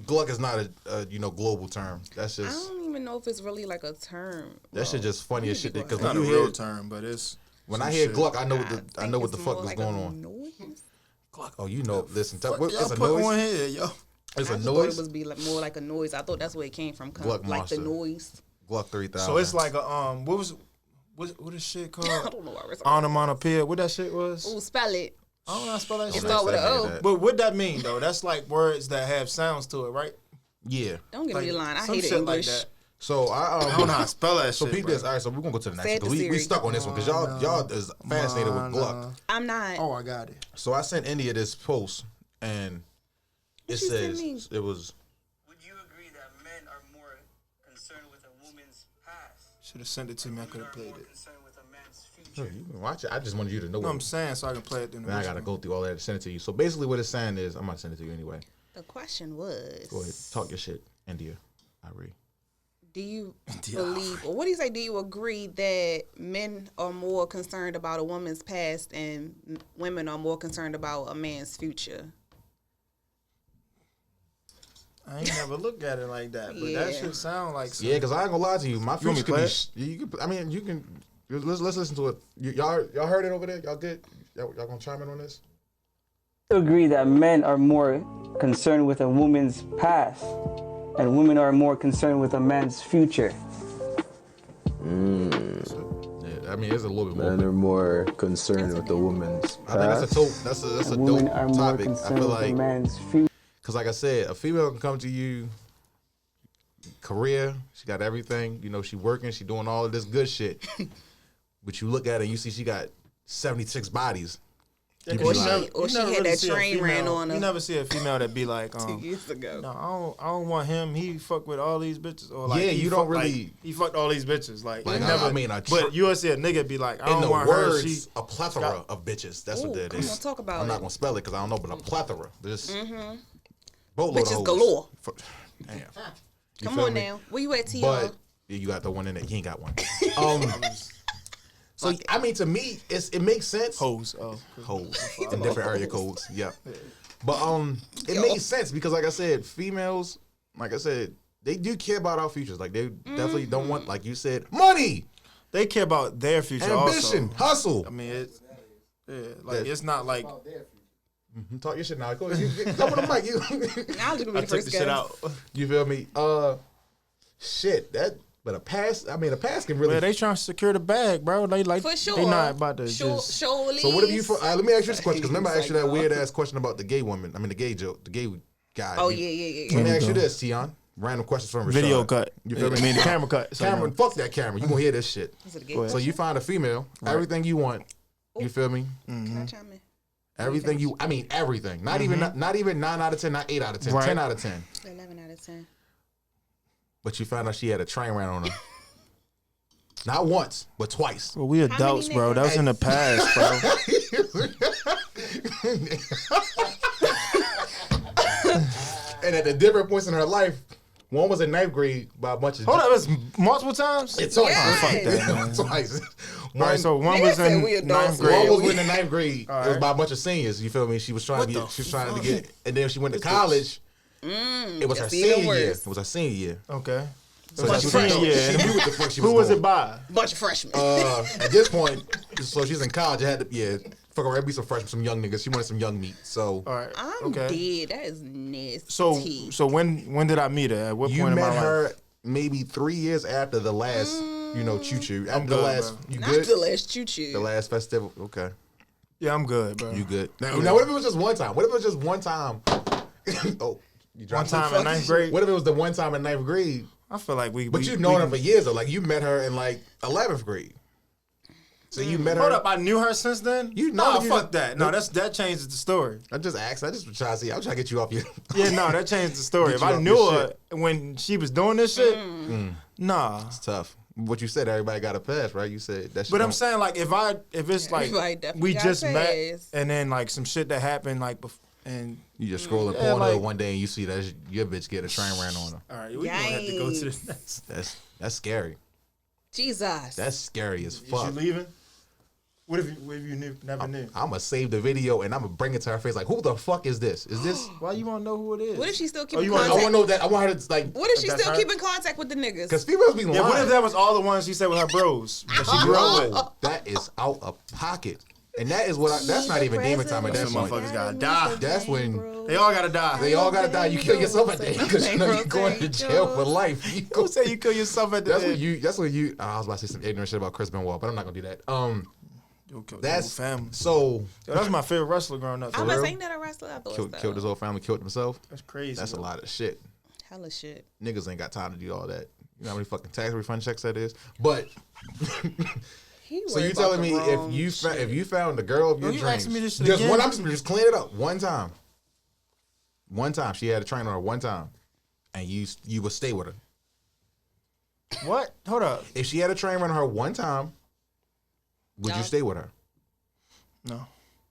gluck is not a global term. That's I just don't even know if it's really like a term. that shit just funny as shit. Because It's not when a you real hear term, but it's when some I hear shit. gluck, I know what the It's fuck more is like going a on. Noise? Gluck. Oh, you know. Listen, Fuck, it's y'all a put noise. one here, yo. It's I a just thought noise. it was be like more like a noise. I thought that's where it came from. Gluck Like monster. the noise. Gluck 3000. So it's like a what is shit I called? don't know why it's Onomatopoeia. What that shit was? Oh, spell it. I don't know how to spell that It shit. start with an O. That. But what that mean though? That's like words that have sounds to it, right? Yeah. Don't give me the line. I some hate shit English. like that. So I don't know how to spell that So shit. peep bro. this. All right, so we're gonna go to the next Say it one. to 'Cause we Siri. stuck on this one because y'all is fascinated with Gluck. I'm not. Oh, I got it. So I sent India this post and it What you sent says me? it was Would you agree that men are more concerned with a woman's past? Should have sent it to me. I could have Are played more it. concerned with a man's you future? can watch it. I just wanted you to know You know what I'm what saying? So I can play it through the now I gotta original. go through all that to send it to you. So basically what it's saying is I'm gonna send it to you anyway. The question was, Go ahead. Talk your shit, India. Irie. do you Yeah. believe, or what do you say, do you agree that men are more concerned about a woman's past and women are more concerned about a man's future? I ain't never looked at it like that, but Yeah. that shit sound like some, Yeah, because I ain't gonna lie to you. My want me future to could play be. it? You can. I mean, you can. Let's listen to it. Y'all heard it over there. Y'all good? Y'all gonna chime in on this? Agree that men are more concerned with a woman's past and women are more concerned with a man's future. Yeah, I mean, it's a little bit more. Men are more concerned with the woman's I think past. that's a And women dope are more topic. I concerned feel with a like man's future. because, like I said, a female can come to you, career, she got everything. You know, she working, she doing all of this good shit. But you look at her and you see she got 76 bodies. Yeah, You 'cause be you like- never- or you she never had that see a train ran female- on her. You never see a female that be like, 2 years ago. no, I don't want him. He fuck with all these bitches, or like, Yeah, he you don't fuck, like, really- he fucked all these bitches. Like, Like, never. I mean, but you'll see a nigga be like, I In don't the want words, her. She a plethora of bitches. That's Ooh, what that come is. on, talk about I'm not it. gonna spell it because I don't know, but a plethora. There's boatload Bitches of hoes. galore. Damn. You Come feel on me? now. Where you at, Teon? But yeah, you got the one in there. You ain't got one. So I mean, to me, it makes sense. hoes. Oh, Hoes in different area codes. Yeah, but it makes sense because, like I said, females, like I said, they do care about our futures. Like they definitely don't want, like you said, money, they care about their future. ambition, Also. hustle. I mean, it's not like Talk your shit now. Go ahead. Come on the mic. You, I'll just be I the took first the guy. shit out. you feel me? Shit. But a pass. I mean, a pass can really. Man, they trying to secure the bag, bro. They like For sure. they not about to Sure, just. surely. So what if you? Let me ask you this question because remember I asked you that Like, weird ass question about the gay woman. I mean the gay joke, the gay guy. Oh, You- yeah. Let me ask go. you this, Teon. Random questions from Rashad. Video cut. You feel me? I mean, the camera cut. So, Camera, fuck that camera. You gonna hear this shit. Is it a gay Go ahead. So you find a female, everything you want. You feel me? Can I chime in? Everything you. I mean everything. Not even 9 out of 10. Not 8 out of 10. Right. 10 out of 10. 11 out of 10. But you found out she had a train ran on her. Not once, but twice. Well, we adults, bro. niggas? That was in the past, bro. And at the different points in her life, one was in 9th grade by a bunch of. Hold up, it's multiple times. It's twice. Yes. Fuck that, man. Twice. All right, so one Nigga was said in we adults. 9th One grade. was in the 9th grade. It was right. by a bunch of seniors. You feel me? She was trying to What get. the She was trying to fuck? get. And then she went to college. It was her that's even senior year. worse. It was her senior year. Okay. So Bunch she of was freshmen. She knew what the fuck she was Who was doing. it by? Bunch of freshmen. At this point, so she's in college. I had to, fuck around, be some freshmen, some young niggas. She wanted some young meat. So All right. I'm okay. dead. That is nasty. So when did I meet her? At what you point in my met life? her maybe 3 years after the last, choo choo. After the good, last, bro. you Not good? the last choo-choo. The last festival. Okay, Yeah, I'm good, bro. you good? Now, what if it was just one time? What if it was just one time? Oh, you One dropped time it. in 9th grade. What if it was the one time in 9th grade? I feel like we. But you've known her for years though. Like you met her in like 11th grade. So you met her. Hold up, I knew her since then. You know Nah, you fuck just- that. No, that changes the story. I just asked. I just trying to see. I'm trying to get you off your. Yeah, no, that changed the story. Get If you I off knew your her when she was doing this shit, nah. It's tough. what you said, everybody got a pass, right? You said that shit. But I'm saying like if it's like Everybody definitely we got just a met pass. and then like some shit that happened like and you just scrolling Yeah, porno like- one day and you see that your bitch get a train ran on her. all right, we gonna have to go to the next. That's scary. Jesus. That's scary as Is fuck. she leaving? What if you never knew? I'm gonna save the video and I'm gonna bring it to her face like, who the fuck is this? Is this? Why you want to know who it is? What if she still Oh, keeping you I want- contact? want to know that. I want her to like. What if she That's still her? keeping contact with the niggas? Because females be lying. Yeah, what if that was all the ones she said with her bros that she grew up with? No, that is out of pocket, and that is what. That's not even demon time at that Some point. motherfuckers gotta die. That's when They all gotta die. they all gotta die. You kill yourself at the end because you know you're going to jail for life. You go, Who say you kill yourself at the that's end? when you. That's when you. I was about to say some ignorant shit about Chris Benoit, but I'm not gonna do that. Yo, killed That's the whole family. so Yo, that's my favorite wrestler growing up. I'm For not real. saying that a wrestler. I thought killed his whole family, killed himself. That's crazy. That's a bro. lot of shit. Hella shit. Niggas ain't got time to do all that. You know how many fucking tax refund checks that is? But He so you worried telling about me the if wrong you shit. if you found the girl of your you dreams, asking me this shit just again? one, I'm just cleaning it up. One time, she had a train on her one time, and you would stay with her. What? Hold up. If she had a train run on her one time, would No. you stay with her? No.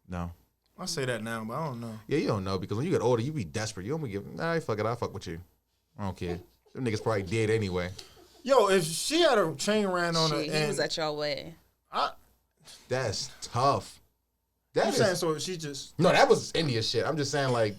No. I say that now, but I don't know. Yeah, you don't know because when you get older, you be desperate. You don't be giving. Nah, fuck it. I'll fuck with you. I don't care. Them niggas probably dead anyway. Yo, if she had a chain ran on her, Shit, he and was at your way. That's tough. I'm That saying is, so she just. no, that was India shit. I'm just saying like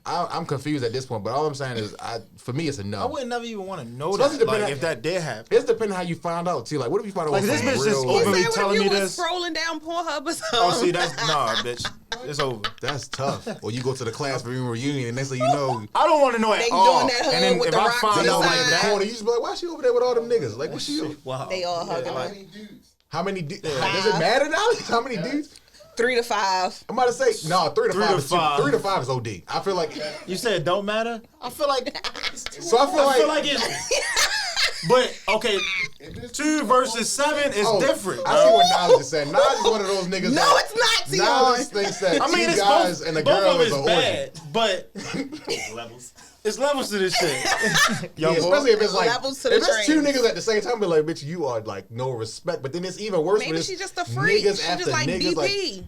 I'm confused at this point, but all I'm saying is for me it's a no. I wouldn't never even want to know Especially that. depending Like on- if that did happen. It's depending how you find out too. Like, what if you find out Like, on this some bitch just real? openly He said telling when me you was this. scrolling down Pornhub or something. Oh, see, that's nah, bitch. It's over. That's tough. Or you go to the class reunion, and next thing you know, I don't want to know at They all. doing that hug And then with if the I rock find to the out like like in the side. that, corner, you just be like, why she over there with all them niggas? Like, what she? wow. They all hugging like, her. How many? Does it matter now? How many dudes? 3 to 5. I'm about to say no. 3 to 3 5 to is too, 5. 3 to 5 is OD. I feel like You said it don't matter. I feel like. so. I feel like it's. But okay, 2 versus 7 is oh, different. I see Bro. what Naj is saying. Naj is one of those niggas. No, that, it's not, Naj Teon. thinks that I mean, two it's guys both, and a both girl of is it's an bad, but Levels. it's levels to this shit. Young Yeah, boy. especially if it's like Levels to the if it's two trains. niggas at the same time, be like, bitch, you are like no respect. But then it's even worse. Maybe when it's she's just a freak. niggas She after just like niggas, DP.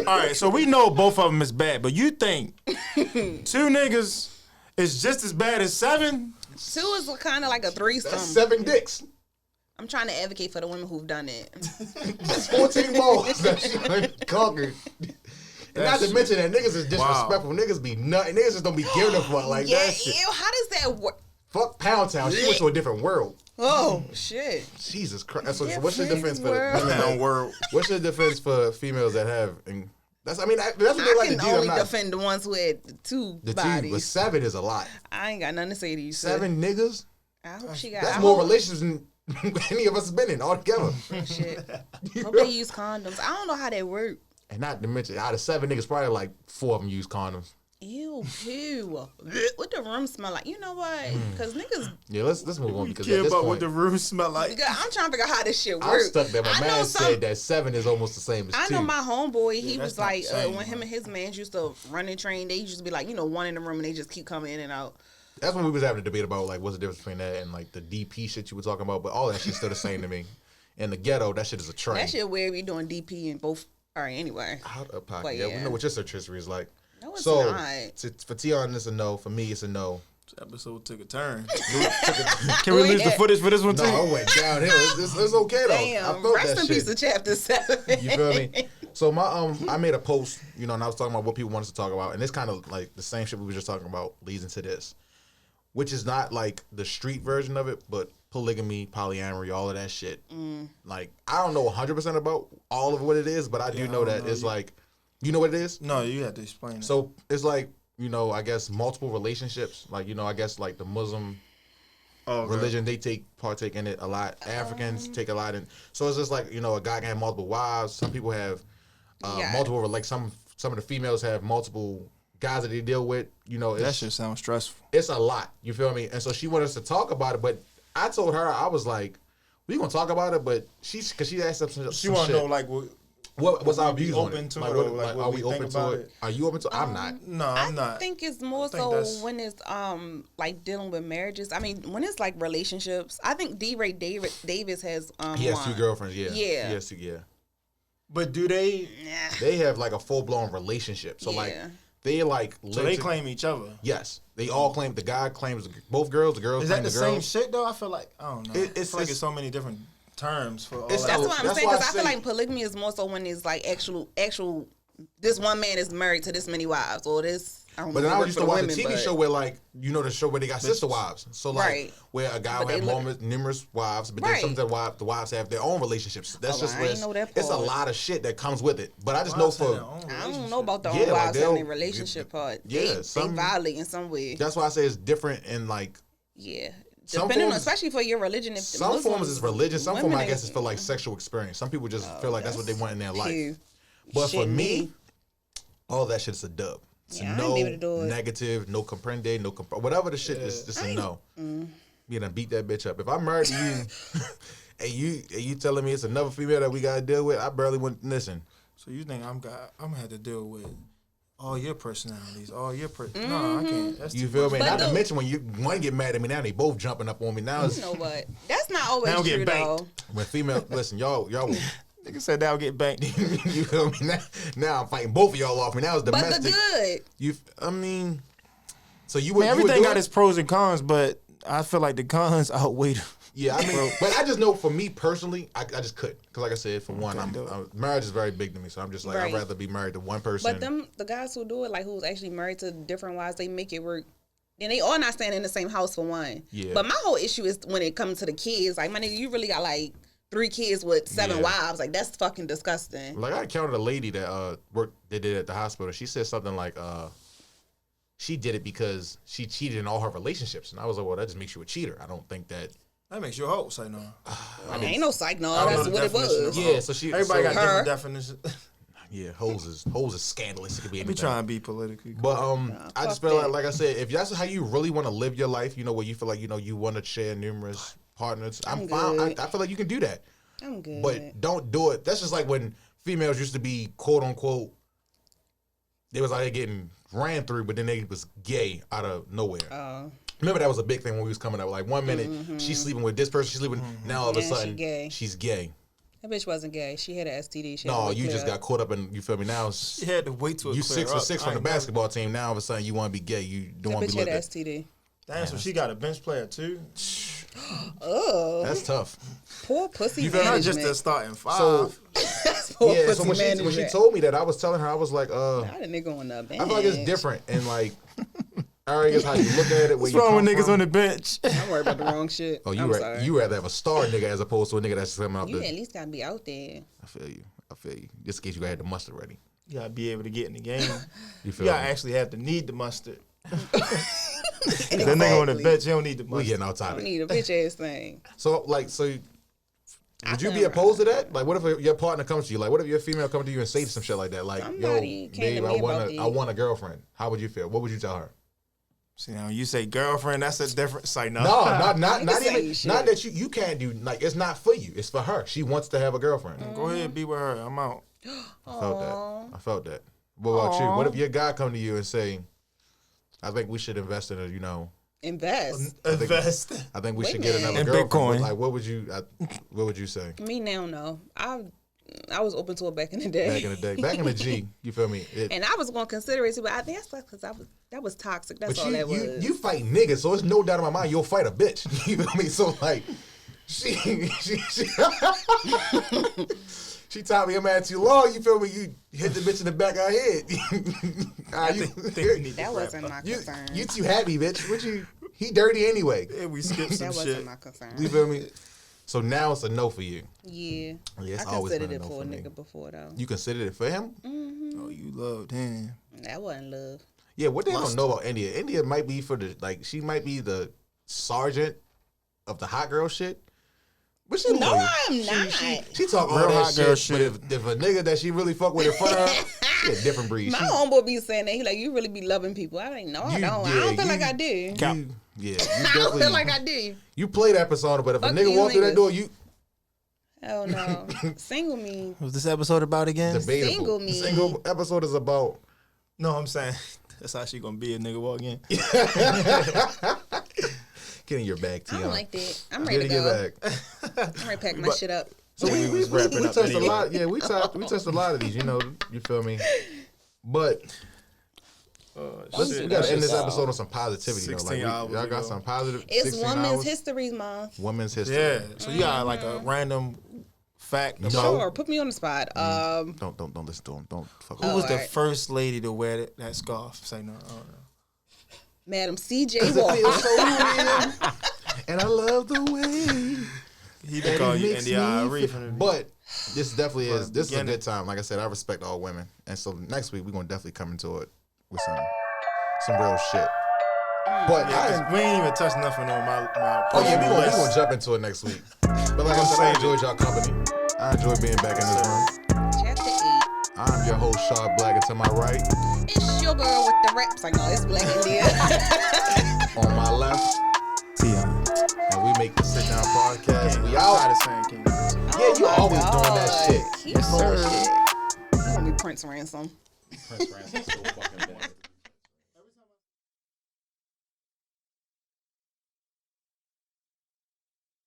All right, so we know both of them is bad, but you think 2 niggas is just as bad as 7? 2 is kind of like a threesome. That's 7 dicks. I'm trying to advocate for the women who've done it. That's 14 balls that she done conquered. And not to mention that niggas is disrespectful. Niggas be nutting. Niggas just don't be giving a fuck like Yeah, that shit. ew, how does that work? Fuck Pound Town. She went to a different world. Oh, shit. Jesus Christ. So Different what's your defense for world. women Don't that, worry. what's your defense for females that have and that's what they I like to can do. I'm only not defend the ones with 2 the two, bodies. but 7 is a lot. I ain't got nothing to say to you. 7 niggas? I hope she got. That's I more hope, relationships than any of us have been in altogether. Shit. Hope they use condoms. I don't know how they work. And not to mention, out of 7 niggas, probably like 4 of them use condoms. Ew, poo. What the room smell like? You know what? Because niggas, Yeah, let's move on because Care at this about point, what the room smell like. I'm trying to figure out how this shit I'm works. stuck there. My I know man some- said that 7 is almost the same as 2. I know my homeboy, he that's was not like, the same, when him bro. and his man used to run and train, they used to be like, one in the room and they just keep coming in and out. That's when we was having a debate about like what's the difference between that and like the DP shit you were talking about. But all that shit's still the same to me. In the ghetto, that shit is a train. That shit weird, we doing DP in both. All right, anyway. Out of pocket. But Yeah, we yeah. know what your search history is like. No, it's So not. for Teon, it's a no. For me, it's a no. This episode took a turn. Can Can we release the footage for this one too? No, it went downhill. It's okay though. I Damn, felt rest that in shit. peace of chapter 7. You feel me? So my I made a post, and I was talking about what people wanted to talk about, and it's kind of like the same shit we were just talking about leads into this, which is not like the street version of it, but polygamy, polyamory, all of that shit. Like I don't know 100% about all of what it is, but I do know that it's like, you know what it is? No, you have to explain it. So it's like, I guess multiple relationships. Like, I guess like the Muslim religion, they partake in it a lot. Africans take a lot in. So it's just like, a guy can have multiple wives. Some people have multiple, like some of the females have multiple guys that they deal with. that shit sounds stressful. It's a lot. You feel me? And so she wanted us to talk about it, but I told her, I was like, we gonna talk about it, but because she asked us some She want to shit. know like what. What's our views on open it? to Like, it, what, or, like, what are we we think open to about it? it? Are you open to? I'm not. No, I'm I not. think it's more think so that's- when it's like dealing with marriages. I mean, when it's like relationships. I think Davis has He has one. 2 girlfriends. Yeah. Yeah. He has 2. Yeah. But do they? Nah. They have like a full blown relationship. So like Yeah. they like So they claim each other. Yes, they all claim. The guy claims both girls. The girls Is claim that the the same girls. shit though? I feel like I don't know. It- I feel like it's so many different terms for all It's- that. That's what I'm That's saying, why I because I feel say- like polygamy is more so when it's like actual. This one man is married to this many wives, or this. I don't But know. then I work used for to the watch women, a TV but- show where like the show where they got sister wives. So like Right. where a guy But will they have look- numerous wives, but then Right. sometimes the wives have their own relationships. That's Oh, just I where ain't know that it's a part. lot of shit that comes with it. But I just Wives know have their for own I don't relationship. know about the Yeah, own like, wives and they'll- their relationship part. yeah, they some- violate in some way. that's why I say it's different in like Yeah. Some Depending on, forms- especially for your religion. If some Muslims, forms is religion. Some form I women guess is for like sexual experience. Some people just feel like that's what they want in their life. Phew. But for Shit, me, all that shit's a dub. It's Yeah, I a ain't no, be able to do it. negative, no comprende, no whatever the shit is, just a no. You gonna beat that bitch up. If I'm married to you, and you telling me it's another female that we gotta deal with, I barely wouldn't listen. So you think I'm gonna have to deal with all your personalities, all your No, I can't. That's You too feel much. me? But Not to look- mention when one get mad at me now, they both jumping up on me. Now it's You know what? That's not always Now get true banked. though. when female listen, y'all Nigga said that'll get banked. you feel me? Now I'm fighting both of y'all off me. Now it's But the domestic. good. I mean, so you would Man, you would everything do got it? its pros and cons, but I feel like the cons outweigh the Yeah, I mean, but I just know for me personally, I just couldn't. Because like I said, for one, do it. marriage is very big to me. So I'm just like, Right. I'd rather be married to one person. But the guys who do it, like who's actually married to different wives, they make it work. And they all not staying in the same house for one. Yeah. But my whole issue is when it comes to the kids. Like, my nigga, you really got like 3 kids with 7 Yeah. wives. Like, that's fucking disgusting. Like I encountered a lady that they did at the hospital. She said something like she did it because she cheated in all her relationships. And I was like, well, that just makes you a cheater. I don't think that. That makes you a hoe. Say no. Ain't no psych, no. I don't know That's the what it definition was. of- Yeah, so she Everybody got so, different Her. definitions. yeah, hoes is scandalous. It could be We anything. trying to be politically. But I just fuck feel that. like I said, if that's how you really want to live your life, where you feel like you want to share numerous partners, I'm fine. good. I feel like you can do that. I'm good. But don't do it. That's just like when females used to be quote unquote, they was out here getting ran through, but then they was gay out of nowhere. Remember that was a big thing when we was coming up. Like one minute she's sleeping with this person, she's sleeping. Now all of a Yeah, she sudden gay. she's gay. That bitch wasn't gay. She had an STD. She had No, to you clear just up. got caught up in. You feel me? Now She had to wait till it you clear 6 for up. 6 I from the ain't never- basketball team. Now all of a sudden you want to be gay. You don't That want to bitch be had like an that. STD. Damn, so she got a bench player too. Oh, That's tough. poor pussy You feel me? Not management. just the starting 5. So Poor yeah, so pussy when she management. told me that, I was telling her I was like, Not a nigga on the I bench. feel like it's different and like areas how you look at it. Where What's you wrong with come niggas from. on the bench? I'm worried about the wrong shit. Oh, I'm sorry. you rather have a star nigga as opposed to a nigga that's coming out You the. at least gotta be out there. I feel you. Just in case you had the mustard ready. You gotta be able to get in the game. You You feel gotta me? actually have to need the mustard. That nigga on the bench, you don't need the We mustard. getting I outside don't it. need a bitch ass thing. So would you be opposed to that? Like, what if your partner comes to you? Like, what if your female comes to you and say some shit like that? Like, Somebody yo, came to babe, me about I want a girlfriend. How would you feel? What would you tell her? See, now you say girlfriend, that's a different site. No, No, not Nigga say even. shit. Not that you can't do. Like, it's not for you. It's for her. She wants to have a girlfriend. Go ahead, be with her. I'm out. I felt that. What about you? What if your guy come to you and say, "I think we should invest in a, Invest. Invest. I think we Wait should a get minute. another In girlfriend." Bitcoin. Like, what would you say? Me now, no. I was open to it back in the day. Back in the day, back in the G, you feel me? And I was gonna consider it too, but I think that's because that was toxic. That's all that was. you fight niggas, so it's no doubt in my mind you'll fight a bitch. You feel me? So like, she she told me I'm at too long. You feel me? You hit the bitch in the back of her head. That wasn't my concern. You too happy, bitch. What you? He dirty anyway. Yeah, we skipped some That shit. wasn't my concern. You feel me? So now it's a no for you. Yeah. Yeah, it's I always considered been a it no for a for me. nigga before though. You considered it for him? Oh, you loved him. That wasn't love. Yeah. What they don't Lust. know about India? India might be she might be the sergeant of the hot girl shit. But she No, loyal. I'm not. She talk all Real that hot girl shit. But if a nigga that she really fuck with in front of her, she a different breed. My She- homeboy be saying that he like you really be loving people. I ain't know. I You- don't. yeah, I don't feel you- like I do. you I don't definitely feel like I do. you play that persona, but if a Fuck nigga these walk through that niggas. door, you Hell no. Single me. What was this episode about again? Debatable. Single me. Single episode is about. No, I'm saying that's how she gonna be a nigga walk in. Get in your bag, Teon. I don't like that. I'm ready to Get in go. your bag. I'm ready to pack my shit up. So we was wrapping up touched a anyway. lot. Yeah, we touched a lot of these. You know, you feel me? But we gotta end this episode on some positivity. 16 though. hours Y'all got ago. some positive. It's 16 Women's hours. History Month. Women's history. Yeah. So you got like a random fact. About Sure, put me on the spot. Don't listen to him. Don't fuck Who with was him. the alright. first lady to wear that scarf? Say no. I don't know. Madam C.J. It Walker. feels so real, and I love the way. He that did call you makes India me feel- But this definitely For is. the This is a beginning. good time. Like I said, I respect all women, and so next week we're gonna definitely come into it with some real shit. But we ain't even touched nothing on my oh yeah, personal we list. gonna jump into it next week. But like I said, I enjoyed y'all company. I enjoyed being back in this room. Chapter 8. I'm your host, Shad Black, and to my right, It's your girl with the raps. Like, no, it's Black India. on my left, Teon. and we make the Sit Down Podcast. We Outside out. of saying King. Yeah, you Oh my always doing that God. shit. He full of shit. He gonna be Prince Ransom. Prince Ransom, so fucking bad.